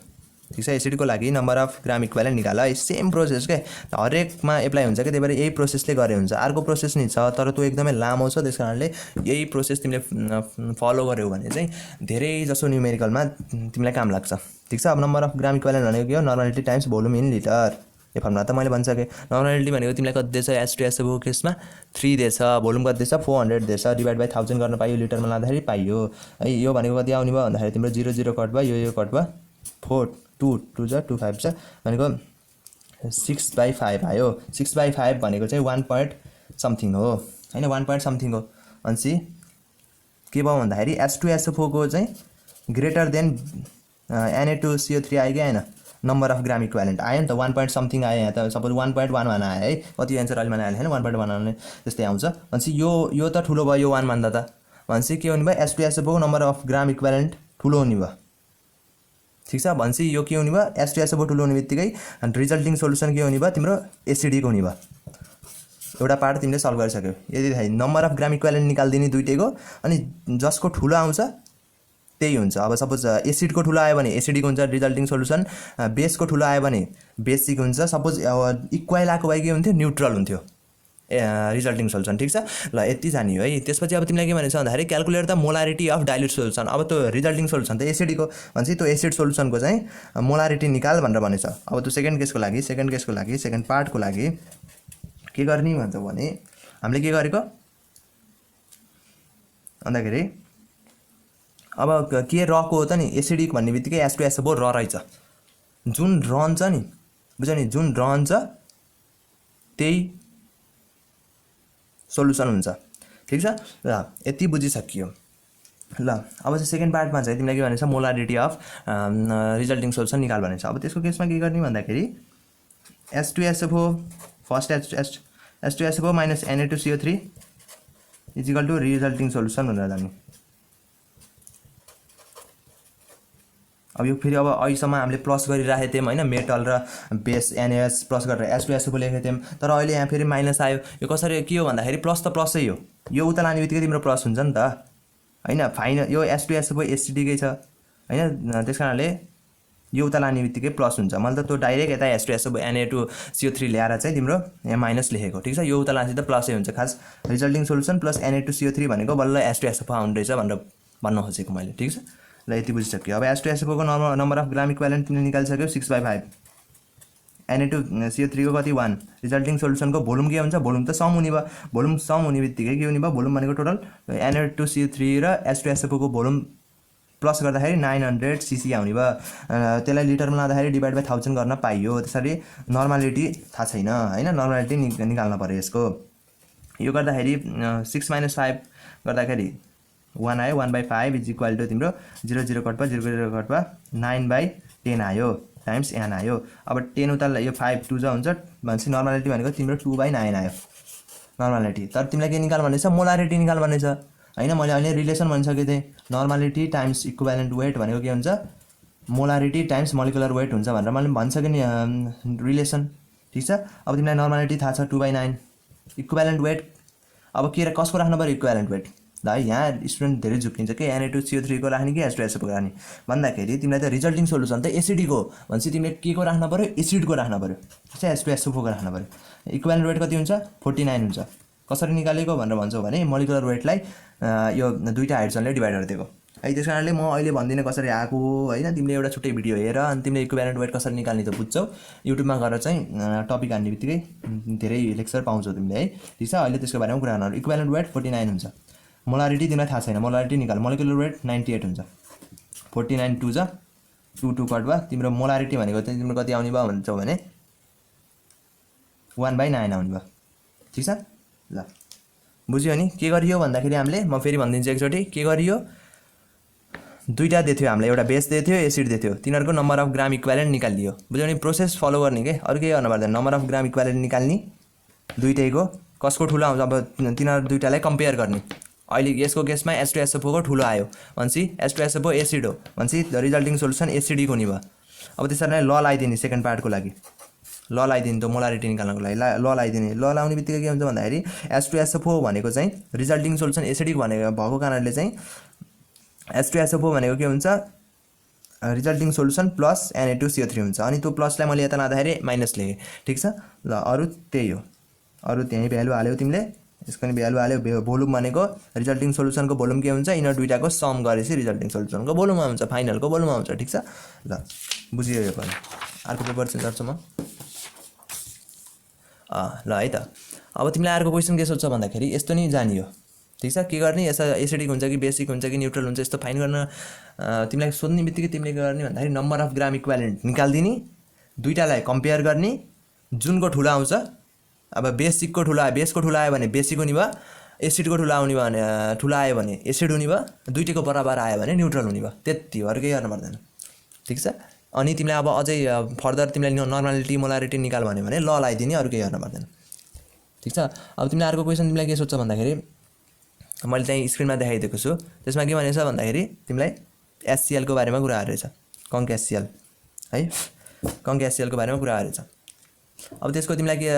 ठिक छ। एसिडको लागि नम्बर अफ ग्राम इक्विभ्यालेन्ट निकाल है, सेम प्रोसेस के हरेकमा एप्लाई हुन्छ कि, त्यही भएर यही प्रोसेसले गरे हुन्छ। अर्को प्रोसेस नि छ तर त्यो एकदमै लामो छ, त्यस कारणले यही प्रोसेस तिमीले फलो गर्यौ भने चाहिँ धेरै जसो न्युमेरिकलमा तिमीलाई काम लाग्छ, ठिक छ। अब नम्बर अफ ग्राम इक्विभ्यालेन्ट भनेको के हो normality times volume in litre, यो फर्मुला त मैले भनिसकेँ। नर्मालिटी भनेको तिमीलाई कति दिएछ H2SO4 केसमा 3 दिएछ, भोल्युम कति दिएछ 400 दिएछ, डिभाइड बाइ 1000 गर्न पाइयो, लिटरमा लाँदाखेरि पाइयो है। यो भनेको कति आउने भयो भन्दाखेरि तिम्रो 0 0 कट भयो, यो कट भयो, 4 2 2 जा 2 5 छ भनेको 6/5 आयो। 6/5 भनेको चाहिँ 1 point समथिङ हो हैन, 1 point समथिङ हो। अनि के भयो भन्दाखेरि H2SO4 को चाहिँ ग्रेटर देन Na2CO3 आयो कि आएन, नम्बर अफ ग्राम इक्विभ्यालेन्ट आयो नि त, 1 point समथिङ आयो। यहाँ त सपोज 1.11 आयो है, कति एन्सर अहिले मैले हालेँ हैन, 1.11 त्यस्तै आउँछ। भनेपछि यो त ठुलो भयो, यो 1 मान्दा त भनेपछि के हुने भयो H2SO4 को नम्बर अफ ग्राम इक्विभ्यालेन्ट ठुलो हुने भयो, ठिक छ। भनेपछि यो के हुने भयो H2SO4 ठुलो हुने बित्तिकै रिजल्टिङ सोल्युसन के हुने भयो तिम्रो एसिडिक हुने भयो। एउटा पार्ट तिमीले सल्भ गरिसक्यौ। यदि थाहा नम्बर अफ ग्राम इक्विभ्यालेन्ट निकाल्दिने दुईटैको, अनि जसको ठुलो आउँछ त्यही हुन्छ। अब सपोज एसिडको ठुलो आयो भने एसिडिक हुन्छ रिजल्टिङ सोल्युसन, बेसको ठुलो आयो भने बेसिक हुन्छ। सपोज इक्वाइल आएको भए के हुन्थ्यो न्युट्रल हुन्थ्यो रिजल्टिङ सोल्युसन, ठिक छ। ल यति जानियो है। त्यसपछि अब तिमीलाई के भनेछ भन्दाखेरि calculate the molarity of dilute solution. अब त्यो रिजल्टिङ सोल्युसन त एसिडिक हो भनेपछि त्यो एसिड सोल्युसनको चाहिँ मोलारिटी निकाल भनेर भनेछ। अब त्यो सेकेन्ड केसको लागि सेकेन्ड पार्टको लागि के गर्ने भन्छ भने हामीले के गरेको भन्दाखेरि अब के रको हो त नि एसिडिक भन्ने बित्तिकै H2SO4 र रहेछ, जुन रहन्छ नि बुझ्यौ नि, जुन रहन्छ त्यही सोल्युसन हुन्छ, ठिक छ। ल यति बुझिसकियो। ल अब चाहिँ सेकेन्ड पार्टमा चाहिँ तिमीलाई के भनेछ मोलारिटी अफ रिजल्टिङ सोल्युसन निकाल भनेछ। अब त्यसको केसमा के गर्ने भन्दाखेरि H2SO4 first H2SO4 minus Na2CO3 is equal to resulting solution भनेर जाने। अब यो फेरि अब अहिलेसम्म हामीले प्लस गरिराखेको थियौँ होइन, मेटल र बेस NaS प्लस गरेर H2SO4 लेखेको थियौँ, तर अहिले यहाँ फेरि माइनस आयो। यो कसरी के हो भन्दाखेरि प्लस त प्लसै हो, यो उता लाने बित्तिकै तिम्रो प्लस हुन्छ नि त होइन। फाइनल यो H2SO4 एसिडीकै छ होइन, त्यस कारणले यो उता लाने बित्तिकै प्लस हुन्छ। मैले त त्यो डाइरेक्ट यता H2SO4 Na2CO3 ल्याएर चाहिँ तिम्रो यहाँ माइनस लेखेको, ठिक छ। यो उता लाने त प्लसै हुन्छ, खास रिजल्टिङ सोल्युसन प्लस Na2CO3 भनेको बल्ल H2SO4 आउनु रहेछ भनेर भन्न खोजेको मैले, ठिक छ। ल यति बुझिसक्यो। अब H2SO4 को नम्बर अफ ग्राम इक्विभ्यालेन्ट तिमीले निकालिसक्यो 6/5। Na2CO3 को कति 1। रिजल्टिङ सोल्युसनको भोल्युम के हुन्छ, भोल्युम त सम हुने भयो, भोल्युम सम हुने बित्तिकै के हुने भयो, भोल्युम भनेको टोटल Na2CO3 र H2SO4 को भोल्युम प्लस गर्दाखेरि 900 cc आउने भयो। त्यसलाई लिटरमा लाँदाखेरि डिभाइड बाई 1000 गर्न पाइयो। त्यसरी नर्मालिटी थाहा छैन होइन, नर्मालिटी निकाल्न पर्यो यसको। यो गर्दाखेरि 6 - 5 गर्दाखेरि 1 आयो, 1/5 इज इक्वल टू तिम्रो 0 0 कट भयो, 0 0 कट भयो 9/10 आयो टाइम्स n आयो। अब 10 उता यो 5 2 जा हुन्छ भनेपछि नर्मालिटी भनेको तिम्रो 2/9 आयो नर्मालिटी। तर तिमीलाई के निकाल भन्दैछ, मोलारिटी निकाल भन्दैछ होइन। मैले अहिले रिलेसन भनिसकेको थिएँ, नर्मालिटी टाइम्स इक्विभ्यालेन्ट वेट भनेको के हुन्छ, मोलारिटी टाइम्स मोलिकुलर वेट हुन्छ भनेर मैले भनिसकेँ नि रिलेसन, ठिक छ। अब तिमीलाई नर्मालिटी थाहा छ 2/9, इक्विभ्यालेन्ट वेट अब के कसको राख्नु पऱ्यो इक्विभ्यालेन्ट वेट। ल यहाँ स्टुडेन्ट धेरै झुक्किन्छ कि Na2CO3 को राख्ने कि H2SO4 को राख्ने भन्दाखेरि तिमीलाई त रिजल्टिङ सोल्युसन त एसिडीको भनेपछि तिमीले के को राख्नु पऱ्यो, एसिडको राख्नु पऱ्यो, ठिक छ। H2SO4 को राख्नु पऱ्यो। इक्विभ्यालेन्ट वेट कति हुन्छ 49 हुन्छ। कसरी निकालेको भनेर भन्छौ भने मोलिकुलर वेटलाई यो दुईटा हाइड्रोजनले डिभाइड गरिदिएको है। त्यस कारणले म अहिले भन्दिनँ कसरी आएको होइन, तिमीले एउटा छुट्टै भिडियो हेर अनि तिमीले इक्विभ्यालेन्ट वेट कसरी निकाल्ने त बुझ्छौ। युट्युबमा गएर चाहिँ टपिक हान्ने बित्तिकै धेरै लेक्चर पाउँछौ तिमीले है, ठिक छ। अहिले त्यसको बारेमा कुरा गर्नु। इक्विभ्यालेन्ट वेट 49 हुन्छ। मोलारिटी तिमीलाई थाहा छैन, मोलारिटी निकाल। मोलिकुलर वेट 98 हुन्छ। 49 2 जा 2 2 कट भयो, तिम्रो मोलारिटी भनेको चाहिँ तिम्रो कति आउने भयो भन्छौ भने 1/9 आउने भयो, ठिक छ। ल बुझ्यो नि के गरियो भन्दाखेरि हामीले, म फेरि भनिदिन्छु एकचोटि के गरियो। दुईटा दिएको हामीले, एउटा बेस दिएको एसिड दिएको, तिनीहरूको नम्बर अफ ग्राम इक्विभ्यालेन्ट निकालियो। बुझ्यो नि, प्रोसेस फलो गर्ने के, अरू केही गर्नु पर्दैन। नम्बर अफ ग्राम इक्विभ्यालेन्ट निकाल्ने दुईटैको, कसको ठुलो आउँछ अब तिनीहरू दुईटालाई कम्पेयर गर्ने। अहिले यसको केसमा H2SO4 को ठुलो आयो भनेपछि H2SO4 एसिड हो भनेपछि रिजल्टिङ सोल्युसन एसिडीको नि भयो। अब त्यसरी नै ल लगाइदिने सेकेन्ड पार्टको लागि, ल लगाइदिने त्यो मोलारिटी निकाल्नको लागि ल लगाइदिने। ल लगाउने बित्तिकै के हुन्छ भन्दाखेरि H2SO4 भनेको चाहिँ रिजल्टिङ सोल्युसन एसिडिक भनेको भएको कारणले चाहिँ H2SO4 भनेको के हुन्छ, रिजल्टिङ सोल्युसन प्लस Na2CO3 हुन्छ। अनि त्यो प्लसलाई मैले यता लाँदाखेरि माइनस लेखेँ, ठिक छ। ल अरू त्यही हो, अरू त्यही भ्यालु हाल्यौ तिमीले, यसको नि भ्यालु हाल्यो। भोल्युम भनेको रिजल्टिङ सोल्युसनको भोल्युम के हुन्छ, यिनीहरू दुईटाको सम गरेपछि रिजल्टिङ सोल्युसनको भोल्युम आउँछ, फाइनलको भोल्युम आउँछ, ठिक छ। ल बुझियो यो पनि। अर्को पेपर चाहिँ गर्छु म ल है त। अब तिमीलाई अर्को क्वेसन के सोध्छ भन्दाखेरि यस्तो नि जानियो, ठिक छ। के गर्ने, यसो एसिडिक हुन्छ कि बेसिक हुन्छ कि न्युट्रल हुन्छ यस्तो फाइन गर्न तिमीलाई सोध्ने बित्तिकै तिमीले के गर्ने भन्दाखेरि नम्बर अफ ग्राम इक्विभ्यालेन्ट निकालिदिने, दुईटालाई कम्पेयर गर्ने, जुनको ठुलो आउँछ। अब बेसिकको ठुलो आयो, बेसको ठुलो आयो भने बेसिक हुने भयो, एसिडको ठुलो आउने भयो भने ठुलो आयो भने एसिड हुने भयो, दुईटैको बराबर आयो भने न्युट्रल हुने भयो। त्यति हो, अरू केही गर्नु पर्दैन, ठिक छ। अनि तिमीलाई अब अझै फर्दर तिमीलाई नर्मालिटी मोलारिटी निकाल भन्यो भने ल लगाइदिने, अरू केही गर्नु पर्दैन, ठिक छ। अब तिमीलाई अर्को क्वेसन तिमीलाई के सोध्छ भन्दाखेरि मैले चाहिँ स्क्रिनमा देखाइदिएको छु, त्यसमा के भनेछ भन्दाखेरि तिमीलाई HCl को बारेमा कुरा गरेछ, कङ्क HCl है, कङ्क HCl को बारेमा कुरा गरेछ। अब त्यसको तिमीलाई के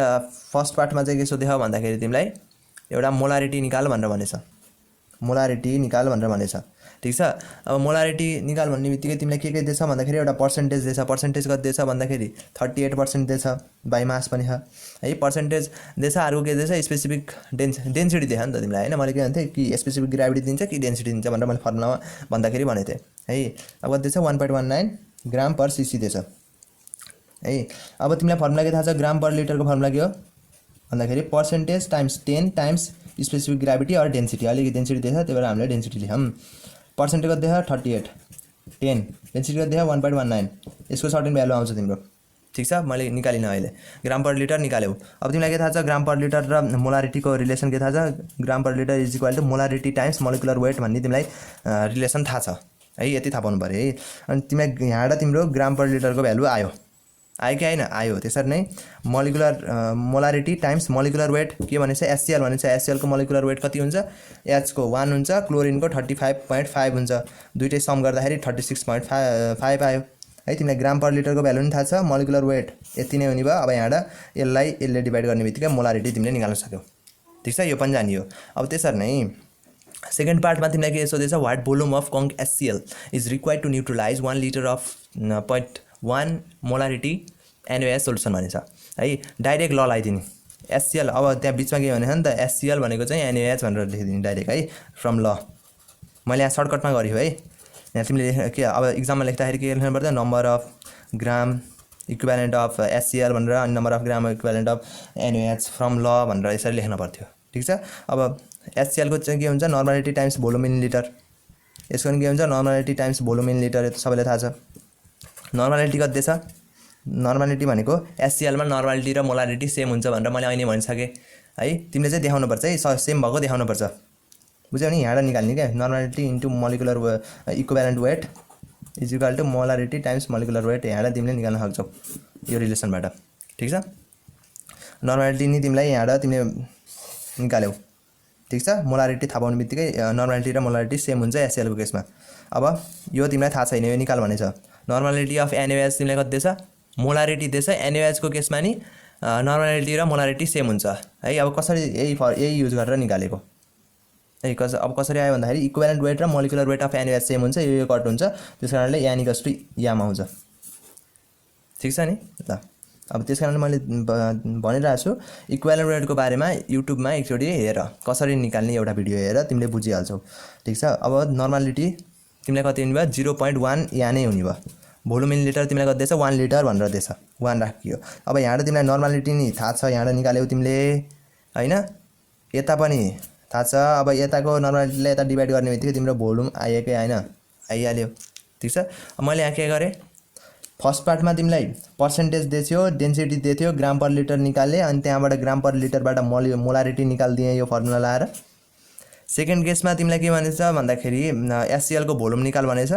फर्स्ट पार्टमा चाहिँ के सोधेछ भन्दाखेरि तिमीलाई एउटा मोलारिटी निकाल भनेर भनेछ, मोलारिटी निकाल भनेर भनेछ, ठिक छ। अब मोलारिटी निकाल भन्ने बित्तिकै तिमीलाई के दिएछ भन्दाखेरि एउटा पर्सेन्टेज दिएछ। पर्सेन्टेज कति दिएछ भन्दाखेरि 38% दिएछ, बाई मास पनि छ है, पर्सेन्टेज दिएछ। अर्को के दिएछ, स्पेसिफिक डेन्सिटी दिएछ नि त तिमीलाई होइन। मैले के भन्थेँ कि स्पेसिफिक ग्राभिटी दिन्छ कि डेन्सिटी दिन्छ भनेर मैले फर्मुलामा भन्दाखेरि भनेको थिएँ है। अब कति दिएछ 1.19 ग्राम पर सीसी दिएछ है। अब तिमीलाई फर्मुला के थाहा छ, ग्राम पर लिटरको फर्मुला के हो भन्दाखेरि percentage times 10 times specific gravity और डेन्सिटी। अलिकति डेन्सिटी दिएछ त्यही भएर हामीले डेन्सिटी लेख्यौँ। पर्सेन्टेज कति दिएछ 38, 10 डेन्सिटी कति दिएछ 1.19, यसको सर्टेन भ्यालु आउँछ तिम्रो, ठिक छ। मैले निकालिनँ अहिले, ग्राम पर लिटर निकाल्यौ। अब तिमीलाई के थाहा छ, ग्राम पर लिटर र मोलारिटीको रिलेसन के थाहा छ, gram per litre is equal to molarity times molecular weight भन्ने तिमीलाई रिलेसन थाहा छ है, यति थाहा पाउनु पऱ्यो है। अनि तिमीलाई यहाँबाट तिम्रो ग्राम पर लिटरको भ्यालु आयो आयो कि आएन आयो त्यसरी नै molecular molarity times molecular weight के भनेछ एचसीएल भनेछ एचसीएल को मोलिकुलर वेट कति हुन्छ एच को 1 हुन्छ क्लोरिन को 35.5 हुन्छ दुईटै सम गर्दाखेरि 36.5 आयो है तिमीलाई ग्राम पर लिटर को भ्यालु नि थाहा छ मोलिकुलर वेट यति नै हुने भयो अब यहाँबाट यसले डिभाइड गर्ने बित्तिकै मोलारिटी तिमीले निकाल्न सक्यौ ठीक छ यो पनि जानियो अब त्यसरी नै सेकेन्ड पार्टमा तिमीलाई के सोधेछ what volume of conc HCl is required to neutralise 1 litre of 0.1 molarity NaOH solution भनेछ है डाइरेक्ट ल लगाइदिने एचसीएल अब त्यहाँ बिचमा के भनेछ नि त एचसीएल भनेको चाहिँ NaOH भनेर लेखिदिने डाइरेक्ट है फ्रम ल मैले यहाँ सर्टकटमा गरेँ है यहाँ तिमीले के अब इक्जाममा लेख्दाखेरि के लेख्नु पर्छ number of gram equivalent of HCL भनेर अनि number of gram equivalent of NaOH from ल भनेर यसरी लेख्न पर्थ्यो ठीक छ अब एचसीएल को चाहिँ के हुन्छ normality times volume in litre यसको पनि के हुन्छ normality times volume in litre सबैलाई थाहा छ नर्मालिटी कति छ नर्मालिटी भनेको एचसीएलमा नर्मालिटी र मोलारिटी सेम हुन्छ भनेर मैले अहिले भनिसकेँ है तिमीले चाहिँ देखाउनुपर्छ है सेम भएको देखाउनुपर्छ बुझ्यौ नि यहाँबाट निकाल्ने क्या normality into molecular equivalent weight is equal to molarity times molecular weight यहाँबाट तिमीले निकाल्न सक्छौ यो रिलेसनबाट ठीक छ नर्मालिटी नि तिमीलाई यहाँबाट तिमीले निकाल्यौ ठीक छ मोलारिटी थाहा पाउने बित्तिकै नर्मालिटी र मोलारिटी सेम हुन्छ एचसीएल को केसमा अब यो तिमीलाई थाहा छैन यो निकाल भनेछ नर्मालिटी अफ NaOH तिमीलाई कति दिएछ मोलारिटी दिएछ NaOH को केसमा नि नर्मालिटी र मोलारिटी सेम हुन्छ है अब कसरी यही युज गरेर निकालेको है अब कसरी आयो भन्दाखेरि इक्विभ्यालेन्ट वेट र molecular weight of NaOH same हुन्छ यो कट हुन्छ त्यस कारणले यान इक्वल्स टु याम आउँछ ठीक छ नि ल अब त्यस कारणले मैले भनिरहेको छु इक्विभ्यालेन्ट वेटको बारेमा युट्युबमा एकचोटि हेर कसरी निकाल्ने एउटा भिडियो हेर तिमीले बुझिहाल्छौ ठीक छ अब नर्मालिटी तिमीलाई कति हुने भयो 0.1 यानै हुने भयो भोल्युम इन लिटर तिमीलाई कति दिएछ 1 लिटर भनेर दिएछ 1 राखियो अब यहाँबाट तिमीलाई नर्मालिटी नि थाहा छ यहाँबाट निकाल्यौ तिमीले हैन यता पनि थाहा छ अब यताको नर्मालिटीलाई यता डिभाइड गर्ने बित्तिकै तिम्रो भोल्युम आयो कि आएन आइहाल्यो ठीक छ मैले यहाँ के गरेँ फर्स्ट पार्टमा तिमीलाई पर्सेन्टेज दिएको डेन्सिटी दिएको ग्राम पर लिटर निकाले अनि त्यहाँबाट ग्राम पर लिटरबाट मोलारिटी निकाल्दिएँ यो फर्मुला लाएर सेकेन्ड केसमा तिमीलाई के भनेछ भन्दाखेरि एचसीएल को भोल्युम निकाल भनेछ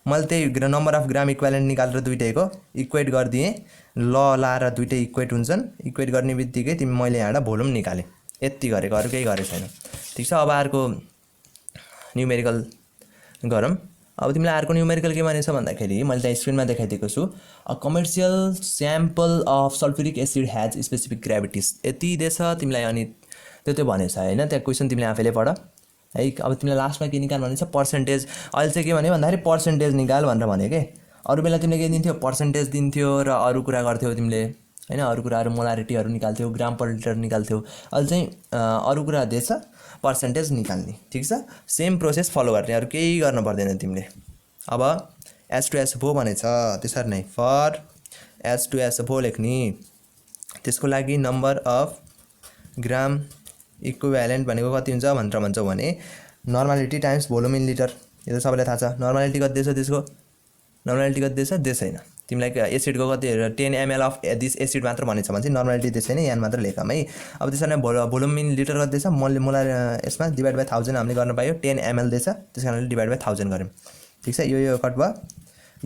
मैले त्यही नम्बर अफ ग्राम इक्विभ्यालेन्ट निकालेर दुईटैको इक्वेट गरिदिएँ ल लाएर दुईटै इक्वेट हुन्छन् इक्वेट गर्ने बित्तिकै तिमी मैले यहाँबाट भोल्युम निकालेँ यति गरेको अरू केही गरेको छैन ठीक छ अब अर्को न्युमेरिकल गरौँ अब तिमीलाई अर्को न्युमेरिकल के भनेछ भन्दाखेरि मैले त्यहाँ स्क्रिनमा देखाइदिएको छु a commercial sample of sulphuric acid has specific gravities यति दिएछ तिमीलाई अनि त्यो भनेछ हैन त्यहाँ क्वेसन तिमीले आफैले पढ है अब तिमीलाई लास्टमा के निकाल भनेछ पर्सेन्टेज अहिले चाहिँ के भन्यो भन्दाखेरि पर्सेन्टेज निकाल भनेर भन्यो के अरू बेला तिमीले के दिन्थ्यो पर्सेन्टेज दिन्थ्यो र अरू कुरा गर्थ्यौ तिमीले हैन अरू कुराहरू मोलारिटीहरू निकाल्थ्यौ ग्राम पर लिटर निकाल्थ्यौ अहिले चाहिँ अरू कुरा दिएछ पर्सेन्टेज निकाल्ने ठीक छ सेम प्रोसेस फलो गर्ने अरू केही गर्न पर्दैन तिमीले अब H2SO4 भनेछ त्यसरी नै फर H2SO4 लेख्ने त्यसको लागि नम्बर अफ ग्राम इक्विभ्यालेन्ट भनेको कति हुन्छ भनेर भन्छौ भने normality times volume in litre यो त सबैलाई थाहा छ नर्मालिटी कति दिएछ त्यसको नर्मालिटी कति दिएछ दिएछ छैन तिमीलाई एसिडको कति 10 ml अफ दिस एसिड मात्र भनेछ भने चाहिँ नर्मालिटी दिएछ छैन यहाँ मात्र लेखम है अब त्यसरी नै भोल्युम इन लिटर कति दिएछ मोलर यसमा डिभाइड बाइ 1000 हामीले गर्न पायो 10 ml दिएछ त्यसकारणले डिभाइड बाइ 1000 गर्यौं ठीक छ यो कट भयो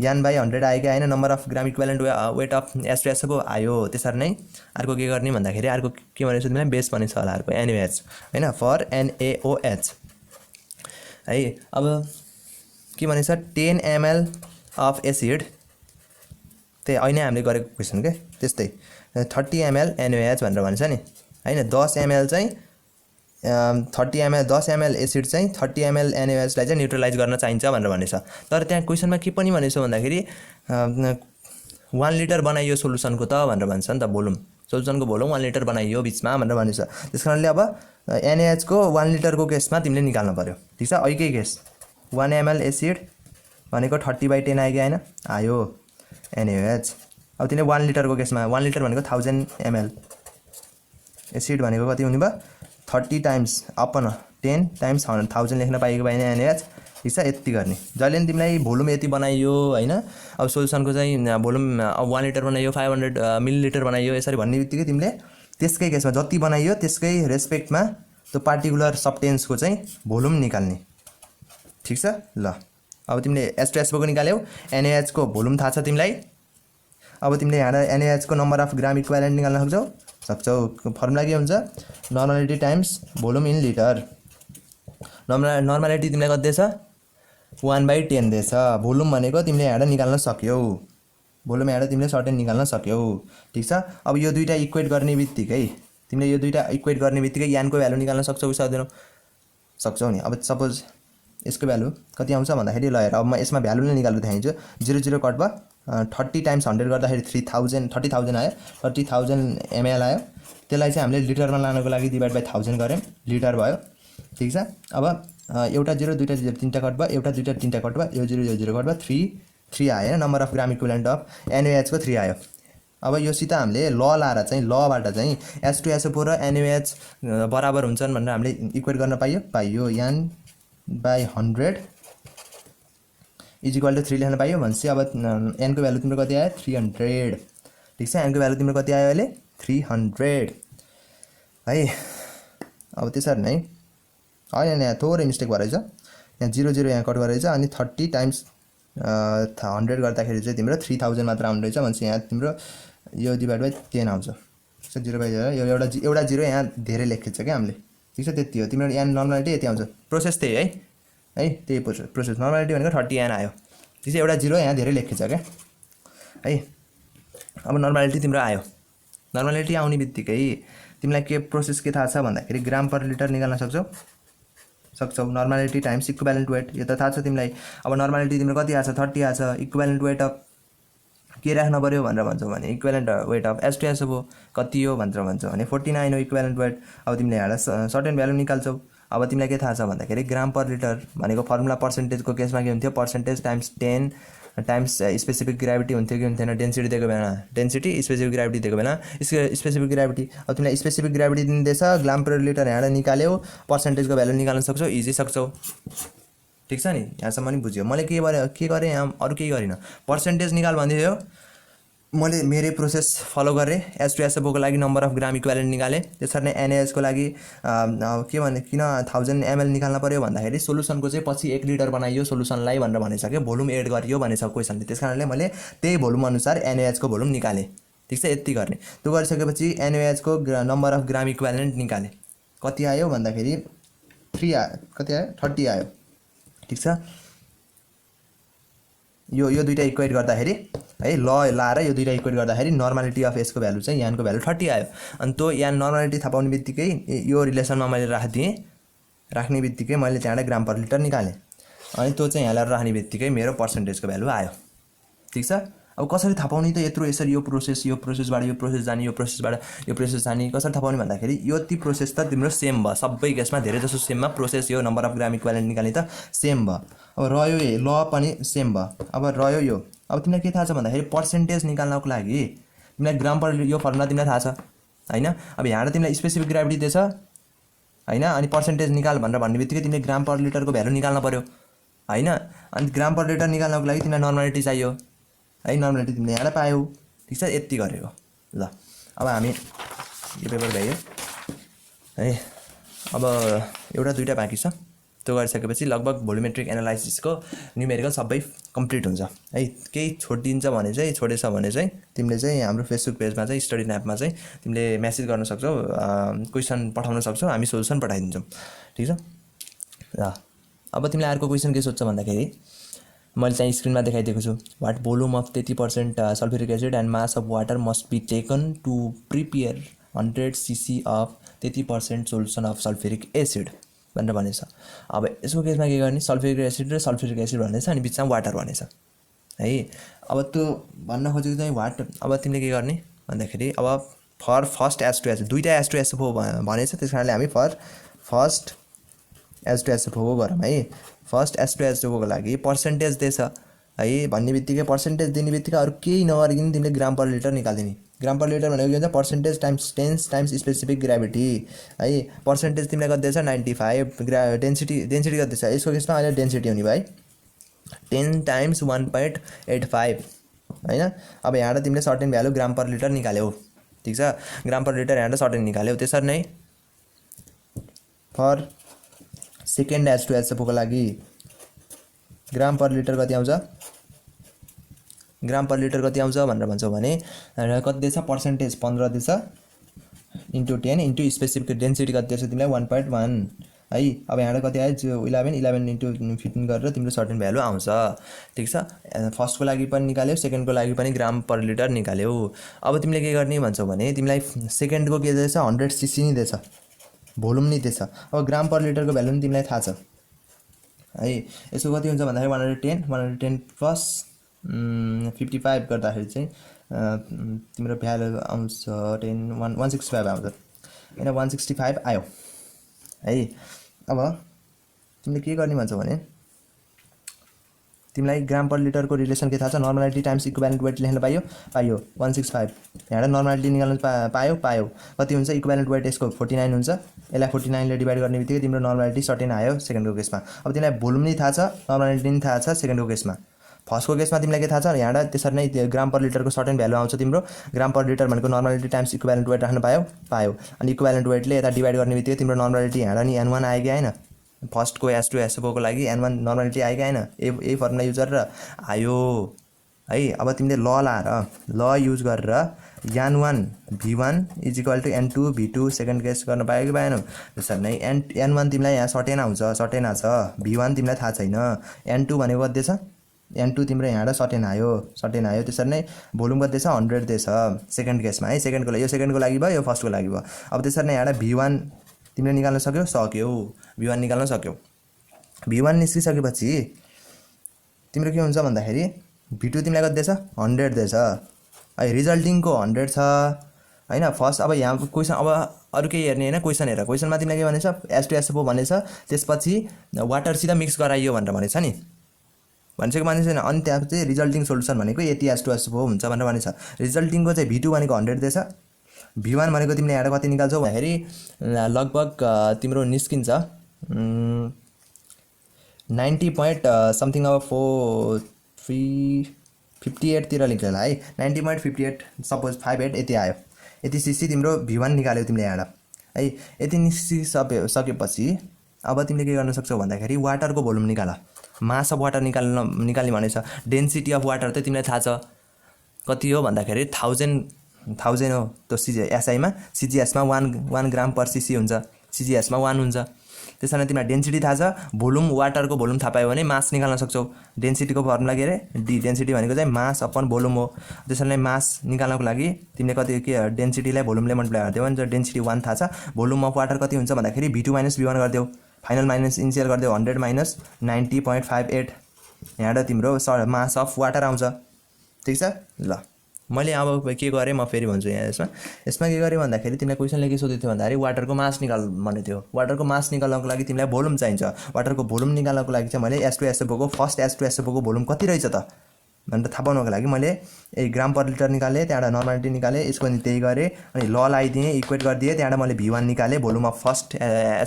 यान बाई 100 आयो कि आएन number of gram equivalent weight of H2SO आयो त्यसरी नै अर्को के गर्ने भन्दाखेरि अर्को के भनेछ तिमीलाई बेस भनेछ होला अर्को NaOH हैन फर NaOH है अब के भनेछ 10 ml अफ एसिड त्यही अहिले हामीले गरेको क्वेसन के त्यस्तै 30 ml NaOH भनेर भन्छ नि हैन 10 ml चाहिँ 30 ml 10 ml एसिड चाहिँ 30 ml NaOH लाई चाहिँ न्युट्रलाइज गर्न चाहिन्छ भनेर भनेछ तर त्यहाँ क्वेसनमा के पनि भनेछ भन्दाखेरि 1 लिटर बनाइयो सोलुसनको त भनेर भन्छ नि त भोल्युम सोलुसनको भोल्युम 1 लिटर बनाइयो बिचमा भनेर भनेछ त्यसकारणले अब NaOH को 1 लिटरको केसमा तिमीले निकाल्न पर्यो ठीक छ अहिकै केस 1 ml एसिड भनेको 30/10 आयो कि आएन आयो NaOH अब तिमीले 1 लिटरको केसमा 1 लिटर भनेको 1000 ml एसिड भनेको कति हुने भयो 30 टाइम्स अपन 10 टाइम्स 1000 लेख्न पाइएको भएन NaOH ठीक छ यति गर्ने जहिले पनि तिमीलाई भोल्युम यति बनाइयो हैन अब सोलुसनको चाहिँ भोल्युम अब 1 लिटर बनाइयो 500 मिलिलिटर बनाइयो यसरी भन्ने बित्तिकै तिमीले त्यसकै केसमा जति बनाइयो त्यसकै रेस्पेक्टमा त्यो पार्टिकुलर सब्स्टेन्सको चाहिँ भोल्युम निकाल्ने ठीक छ ल अब तिमीले H2SO को निकाल्यौ NaOH को भोल्युम थाहा छ तिमीलाई अब तिमीले यहाँ NaOH को नम्बर अफ ग्राम इक्विभ्यालेन्ट निकाल्न सक्छौ फर्मुला के हुन्छ normality times volume in litre normality तिमीलाई कति दिएछ 1/10 दिएछ भोल्युम भनेको तिमीले यहाँ निकाल्न सक्यौ भोल्युम यहाँ तिमीले सर्टेन निकाल्न सक्यौ ठीक छ अब यो दुईटा इक्वेट गर्ने बित्तिकै तिमीले यो दुईटा इक्वेट गर्ने बित्तिकै यानको भ्यालु निकाल्न सक्छौ सक्दैनौ सक्छौ नि अब सपोज यसको भ्यालु कति आउँछ भन्दाखेरि ल हेर अब म यसमा भ्यालु नै निकाल्नु देखाइदिन्छु 0 कट भयो 30 टाइम्स 100 गर्दाखेरि 30,000 आयो 30,000 ml आयो त्यसलाई चाहिँ हामीले लिटरमा लानको लागि डिभाइड बाइ 1000 गर्यौं लिटर भयो ठीक छ अब एउटा 0 दुईटा 0 तीनटा कट भयो एउटा दुईटा तीनटा कट भयो यो 0 कट भयो 3 आयो number of gram equivalent of NaOH को 3 आयो अब यो सित हामीले ल लाएर चाहिँ लबाट चाहिँ H2SO4 र NaOH बराबर हुन्छन् भनेर हामीले इक्वेट गर्न पाइयो N/100 इज इक्वल टु 3 लेख्न पाइयो भनेपछि अब n को भ्यालु तिम्रो कति आयो 300 ठीक छ n को भ्यालु तिम्रो कति आयो अहिले 300 है अब त्यसरी नै हैन यहाँ थोरै मिस्टेक भएछ यहाँ 0 यहाँ कट गरेछ अनि 30 टाइम्स 100 गर्दाखेरि चाहिँ तिम्रो 3000 मात्र आउने रहेछ भनेपछि यहाँ तिम्रो यो डिभाइड बाइ 10 आउँछ ठीक छ 0/0 यो एउटा 0 यहाँ धेरै लेखेको छ के हामीले ठीक छ त्यति हो तिम्रो n नर्मालिटी यति आउँछ प्रोसेस त्यही है त्यही प्रोसेस नर्मालिटी भनेको 30 n आयो ठीक छ एउटा 0 यहाँ धेरै लेखेको छ के है अब नर्मालिटी तिम्रो आयो नर्मालिटी आउने बित्तिकै तिमीलाई के प्रोसेस के थाहा छ भन्दाखेरि ग्राम पर लिटर निकाल्न सक्छौ नर्मालिटी टाइम्स इक्विभ्यालेन्ट वेट यो त थाहा छ तिमीलाई अब नर्मालिटी तिम्रो कति आछ 30 आछ इक्विभ्यालेन्ट वेट अफ के राख्न पर्यो भनेर भन्छौ भने इक्विभ्यालेन्ट वेट अफ H2SO4 कति हो भनेर भन्छौ भने 49 हो इक्विभ्यालेन्ट वेट अब तिमीले यहाँ सर्टेन भ्यालु निकाल्छौ अब तिमीलाई के थाहा छ भन्दाखेरि ग्राम पर लिटर भनेको फर्मुला पर्सेन्टेजको केसमा के हुन्थ्यो percentage times 10 times specific gravity हुन्थ्यो कि हुन्थेन डेन्सिटी दिएको बेला डेन्सिटी स्पेसिफिक ग्राभिटी दिएको बेला स्पेसिफिक ग्राभिटी अब तिमीलाई स्पेसिफिक ग्राभिटी दिँदैछ ग्राम पर लिटर यहाँ निकाल्यौ पर्सेन्टेजको भ्यालु निकाल्न सक्छौ इजी सक्छौ ठीक छ नि यहाँसम्म नि बुझ्यो मैले के गरेँ यहाँ अरु केही गरिन पर्सेन्टेज निकाल भन्दियो मैले मेरै प्रोसेस फलो गरेँ H2SO4 को लागि नम्बर अफ ग्राम इक्विभ्यालेन्ट निकालेँ त्यसरी नै NaOH को लागि के भने किन 1000 ml निकाल्न पर्यो भन्दाखेरि सोलुसनको चाहिँ पछि 1 लिटर बनाइयो सोलुसनलाई भनेर भनेछ भोल्युम एड गरियो भनेछ क्वेशनले त्यसकारणले मैले त्यही भोल्युम अनुसार NaOH को भोल्युम निकालेँ ठीक छ यति गर्ने त्यो गरिसकेपछि NaOH को नम्बर अफ ग्राम इक्विभ्यालेन्ट निकालेँ कति आयो भन्दाखेरि 30 आयो ठीक छ यो दुईटा इक्वेट गर्दाखेरि है ल लाएर यो दुईटा इक्वेट गर्दाखेरि नर्मालिटी अफ S को भ्यालु चाहिँ n को भ्यालु 30 आयो अनि त्यो n नर्मालिटी थाहा पाउने बित्तिकै यो रिलेसनमा मैले राख्दिएँ राख्ने बित्तिकै मैले त्यहाँबाट ग्राम पर लिटर निकालेँ अनि त्यो चाहिँ यहाँ ल्याएर राख्ने बित्तिकै मेरो पर्सेन्टेजको भ्यालु आयो ठीक छ अब कसरी थाहा पाउने त यत्रो यसरी यो प्रोसेसबाट यो प्रोसेस जाने यो प्रोसेस जाने कसरी थाहा पाउने भन्दाखेरि यो ती प्रोसेस त तिम्रो सेम भयो सबै केसमा धेरै जसो सेममा प्रोसेस यो नम्बर अफ ग्राम इक्विभ्यालेन्ट निकाल्ने त सेम भयो अब रह्यो ल पनि सेम भयो अब रह्यो यो अब तिमीलाई के थाहा छ भन्दाखेरि पर्सेन्टेज निकाल्नको लागि तिमीलाई ग्राम पर यो फर्मुला तिमीलाई थाहा छ हैन अब यहाँ तिमीलाई स्पेसिफिक ग्राभिटी दिएछ हैन अनि पर्सेन्टेज निकाल भनेर भन्ने बित्तिकै तिमीले ग्राम पर लिटरको भ्यालु निकाल्न पर्यो हैन अनि ग्राम पर लिटर निकाल्नको लागि तिमीलाई नर्मालिटी चाहियो है नर्मालिटी तिमीले यहाँ पायौ ठीक छ यति गरेको ल अब हामी यो पेपर भ्यायो है अब एउटा दुईटा बाँकी छ त्यो गरिसकेपछि लगभग भोल्युमेट्रिक एनालाइसिसको न्युमेरिकल सबै कम्प्लिट हुन्छ है केही छोडिदिन्छ भने चाहिँ छोडेछ भने चाहिँ तिमीले चाहिँ हाम्रो फेसबुक पेजमा चाहिँ स्टडी न्यापमा चाहिँ तिमीले मेसेज गर्न सक्छौ क्वेसन पठाउन सक्छौ हामी सोलुसन पठाइदिन्छौँ ठीक छ ल अब तिमीले अर्को क्वेसन के सोध्छ भन्दाखेरि मैले चाहिँ स्क्रिनमा देखाइदिएको छु what volume of 30% sulphuric acid and mass of water must be taken to prepare 100 cc of 30% solution of sulphuric acid भनेर भनेछ अब यसको केसमा के गर्ने सल्फ्युरिक एसिड भनेछ अनि बिचमा वाटर भनेछ है अब त्यो भन्न खोजेको चाहिँ वाट अब तिमीले के गर्ने भन्दाखेरि अब फर फर्स्ट H2SO दुईटा H2SO4 भनेछ त्यसकारणले हामी फर्स्ट H2SO4 गरौँ है फर्स्ट H2SO4 को लागि पर्सेन्टेज दिएछ है भन्ने बित्तिकै पर्सेन्टेज दिने बित्तिकै अरु केही नगरिकन तिमीले ग्राम पर लिटर निकाल्दिने ग्राम पर लिटर भनेको के हुन्छ percentage times 10 times specific gravity है पर्सेन्टेज तिमीलाई कति दिएछ 95 डेन्सिटी कति दिएछ यसको केसमा अहिले डेन्सिटी हुने भाइ 10 टाइम्स 1.85 हैन अब यहाँ तिमीले सर्टेन भ्यालु ग्राम पर लिटर निकाल्यौ ठीक छ ग्राम पर लिटर यहाँ सर्टेन निकाल्यौ त्यसरी नै फर सेकेन्ड H2SO4 को लागि ग्राम पर लिटर कति आउँछ ग्राम पर लिटर कति आउँछ भनेर भन्छौ भने कति दिएछ पर्सेन्टेज 15 दिएछ इन्टु 10 इन्टु स्पेसिफिक डेन्सिटी कति दिएछ तिमीलाई 1.1 है। अब यहाँबाट कति आयो 11 इन्टु 15 गरेर तिम्रो सर्टेन भ्यालु आउँछ। ठिक छ, फर्स्टको लागि पनि निकाल्यौ, सेकेन्डको लागि पनि ग्राम पर लिटर निकाल्यौ। अब तिमीले के गर्ने भन्छौ भने तिमीलाई सेकेन्डको के दिएछ 100 सीसी नि दिएछ, भोल्युम नि दिएछ। अब ग्राम पर लिटरको भ्यालु नि तिमीलाई थाहा छ है। यसको कति हुन्छ भन्दाखेरि 110 प्लस 55 गर्दाखेरि चाहिँ तिम्रो भ्यालु आउँछ 165 आउँछ हैन, 165 आयो है। अब तिमीले के गर्ने भन्छौ भने तिमीलाई ग्राम पर लिटरको रिलेसन के थाहा छ, नर्मालिटी टाइम्स इक्विभ्यालेन्ट वेट लेख्न पाइयो 165। यहाँबाट नर्मालिटी निकाल्न पायो कति हुन्छ इक्विभ्यालेन्ट वेट यसको 49 हुन्छ। यसलाई 49 ले डिभाइड गर्ने बित्तिकै तिम्रो नर्मालिटी सर्टेन आयो सेकेन्डको केसमा। अब तिमीलाई भोल्युम नि थाहा छ, नर्मालिटी नि थाहा छ सेकेन्डको केसमा। फर्स्टको केसमा तिमीलाई के थाहा छ, यहाँबाट त्यसरी नै ग्राम पर लिटरको सर्टेन भ्यालु आउँछ तिम्रो। ग्राम पर लिटर भनेको नर्मालिटी टाइम्स इक्विभ्यालेन्ट वेट राख्न पायो अनि इक्विभ्यालेन्ट वेटले यता डिभाइड गर्ने बित्तिकै तिम्रो नर्मालिटी यहाँबाट नि N1 आयो कि आएन, फर्स्टको S2 SFO को लागि N1 नर्मालिटी आयो कि आएन, ए फर्मुला युज गरेर आयो है। अब तिमीले ल युज गरेर N1 V1 equal to N2 V2 second case गर्न पायो कि पाएन। त्यसरी नै N1 तिमीलाई यहाँ सर्टेन आउँछ, सर्टेन आछ। V1 तिमीलाई थाहा छैन। N2 भनेको कति दिएछ, N2 तिम्रो यहाँबाट सर्टेन आयो। त्यसरी नै भोल्युम कति दिएछ 100 दिएछ सेकेन्ड केसमा है। सेकेन्डको लागि यो सेकेन्डको लागि भयो, यो फर्स्टको लागि भयो। अब त्यसरी नै यहाँबाट V1 तिमीले निकाल्न सक्यौ, V1 निकाल्न सक्यौ। V1 निस्किसकेपछि तिम्रो के हुन्छ भन्दाखेरि V2 तिमीलाई कति दिएछ 100 दिएछ है। रिजल्टिङको 100 छ हैन। फर्स्ट अब यहाँ क्वेसन, अब अरु केही हेर्ने हैन, क्वेसन हेर। क्वेसनमा तिमीलाई के भनेछ S2SO4 भनेछ, त्यसपछि वाटरसित मिक्स गराइयो भनेर भनेछ नि, भनेको माने छैन। अनि त्यहाँ चाहिँ रिजल्टिङ सोलुसन भनेको यति S2SO4 हुन्छ भनेर भनेछ। रिजल्टिङको चाहिँ V2 भनेको 100 दिएछ। V1 भनेको तिमीले यहाँ कति निकाल्छौ भन्दाखेरि लगभग तिम्रो निस्किन्छ 90 point समथिङ अब 58 तिर लेख्छ होला है। 90.58 सपोज 58 यति आयो, यति सीसी तिम्रो V1 निकाल्यौ तिमीले यहाँबाट है। यति निस्किसकेपछि अब तिमीले के गर्न सक्छौ भन्दाखेरि वाटरको भोल्युम निकाल, मास अफ वाटर निकाल्ने भनेछ। डेन्सिटी अफ वाटर चाहिँ तिमीलाई थाहा छ कति हो भन्दाखेरि 1000 हो त्यो एसआईमा। सिजिएसमा 1 ग्राम पर सीसी हुन्छ, सिजिएसमा 1 हुन्छ। त्यसैले तिमीलाई डेन्सिटी थाहा छ, भोल्युम वाटरको भोल्युम थाहा पायो भने मास निकाल्न सक्छौ। डेन्सिटीको फर्मुला के अरे डी, डेन्सिटी भनेको चाहिँ मास अपन भोल्युम हो। त्यसैले मास निकाल्नको लागि तिमीले कति के डेन्सिटीलाई भोल्युमले मल्टिप्लाई गरिदियौ भने डेन्सिटी 1 थाहा छ। भोल्युम अफ वाटर कति हुन्छ भन्दाखेरि V2 - V1 गरिदेऊ, फाइनल माइनस इनिसियल गरिदेऊ 100 - 90.58। यहाँबाट तिम्रो मास अफ वाटर आउँछ। ठिक छ। ल मैले अब के गरेँ म फेरि भन्छु। यसमा के गरेँ भन्दाखेरि तिमीलाई क्वेसनले के सोधेको थियो भन्दाखेरि वाटरको मास निकाल भन्ने थियो। वाटरको मास निकाल्नको लागि तिमीलाई भोल्युम चाहिन्छ। वाटरको भोल्युम निकाल्नको लागि चाहिँ मैले S2SO4 को फर्स्ट S2SO4 को भोल्युम कति रहेछ त भनेर थाहा पाउनको लागि मैले ग्राम पर लिटर निकालेँ, त्यहाँबाट नर्मालिटी निकालेँ, यसको नि त्यही गरेँ अनि ल लगाइदिएँ, इक्वेट गरिदिएँ। त्यहाँबाट मैले V1 निकालेँ, भोल्युम अफ फर्स्ट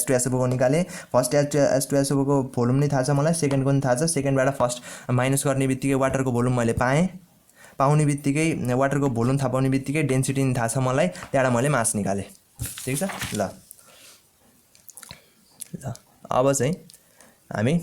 S2SO4 को निकालेँ। फर्स्ट S2SO4 को भोल्युम नि थाहा छ मलाई, सेकेन्डको नि थाहा छ। सेकेन्डबाट फर्स्ट माइनस गर्ने बित्तिकै वाटरको भोल्युम मैले पाउने बित्तिकै वाटरको भोल्युम थाहा पाउने बित्तिकै डेन्सिटी नि थाहा छ मलाई, त्यहाँबाट मैले मास निकालेँ। ठिक छ। ल अब चाहिँ हामी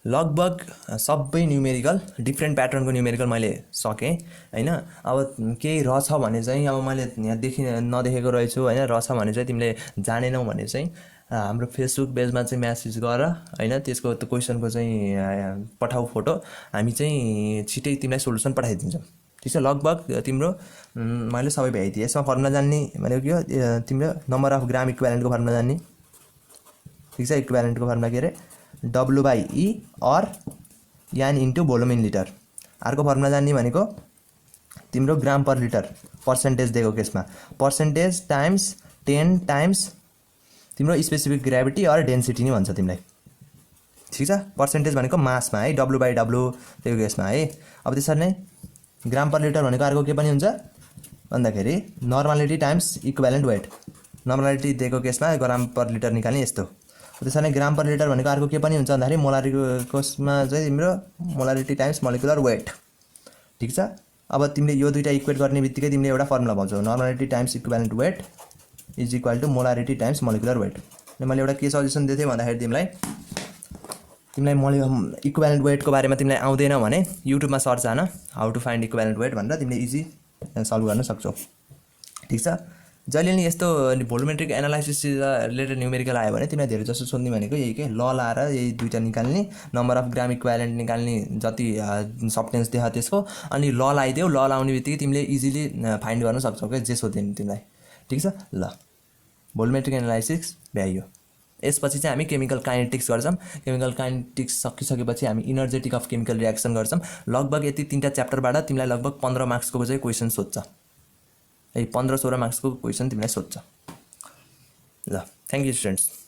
लगभग सबै न्युमेरिकल डिफ्रेन्ट प्याटर्नको न्युमेरिकल मैले सकेँ हैन। अब केही रहेछ भने चाहिँ अब मैले यहाँ नदेखेको रहेछु हैन, रहेछ भने चाहिँ तिमीले जानेनौ भने चाहिँ हाम्रो फेसबुक पेजमा चाहिँ मेसेज गर हैन। त्यसको त्यो क्वेसनको चाहिँ पठाऊ फोटो, हामी चाहिँ छिटै तिमीलाई सोलुसन पठाइदिन्छौँ। ठिक छ। लगभग तिम्रो मैले सबै भ्याइदिएँ। यसमा फर्मुला जान्ने भनेको के हो, तिम्रो नम्बर अफ ग्राम इक्विभ्यालेन्टको फर्मुला जान्ने। ठिक छ। इक्विभ्यालेन्टको फर्मुला के अरे W/E or N into volume in litre. अर्को फर्मुला जान्ने भनेको तिम्रो ग्राम पर लिटर पर्सेन्टेज दिएको केसमा पर्सेन्टेज टाइम्स 10 टाइम्स तिम्रो स्पेसिफिक ग्रेभिटी अर डेन्सिटी नि भन्छ तिमीलाई। ठिक छ। पर्सेन्टेज भनेको मासमा है, W/W त्यो केसमा है। अब त्यसरी नै ग्राम पर लिटर भनेको अर्को के पनि हुन्छ भन्दाखेरि normality times equivalent weight. Normality दिएको केसमा ग्राम पर लिटर निकाल्ने यस्तो। त्यसरी नै ग्राम पर लिटर भनेको अर्को के पनि हुन्छ भन्दाखेरि मोलारिटीको केसमा चाहिँ तिम्रो मोलारिटी टाइम्स मोलिकुलर वेट। ठिक छ। अब तिमीले यो दुईटा इक्वेट गर्ने बित्तिकै तिमीले एउटा फर्मुला पाउँछौ, normality times equivalent weight is equal to molarity times molecular weight. मैले एउटा के सजेसन दिएको थिएँ भन्दाखेरि तिमीलाई मैले इक्विभ्यालेन्ट वेटको बारेमा तिमीलाई आउँदैन भने युट्युबमा सर्च हान how to find equivalent weight भनेर तिमीले इजी सल्भ गर्न सक्छौ। ठिक छ। जहिले नि यस्तो भोल्युमेट्रिक एनालाइसिस रिलेटेड न्युमेरिकल आयो भने तिमीलाई धेरै जसो सोध्ने भनेको यही के ल लाएर यही दुईवटा निकाल्ने, नम्बर अफ ग्राम इक्विभ्यालेन्ट निकाल्ने जति सब्टेन्स देख त्यसको, अनि ल लगाइदेऊ। ल लाउने बित्तिकै तिमीले इजिली फाइन्ड गर्न सक्छौ क्या जे सोध्यो नि तिमीलाई। ठिक छ। ल भोल्युमेट्रिक एनालाइसिस भ्याइयो। यसपछि चाहिँ हामी केमिकल काइनेटिक्स गर्छौँ। केमिकल काइनेटिक्स सकिसकेपछि हामी इनर्जेटिक अफ केमिकल रियाक्सन गर्छौँ। लगभग यति 3टा च्याप्टरबाट तिमीलाई लगभग 15 मार्क्सको चाहिँ क्वेसन सोध्छ। 15-16 मार्क्सको क्वेसन तिमीलाई सोध्छ। ल थ्याङ्क यू स्टुडेन्ट्स।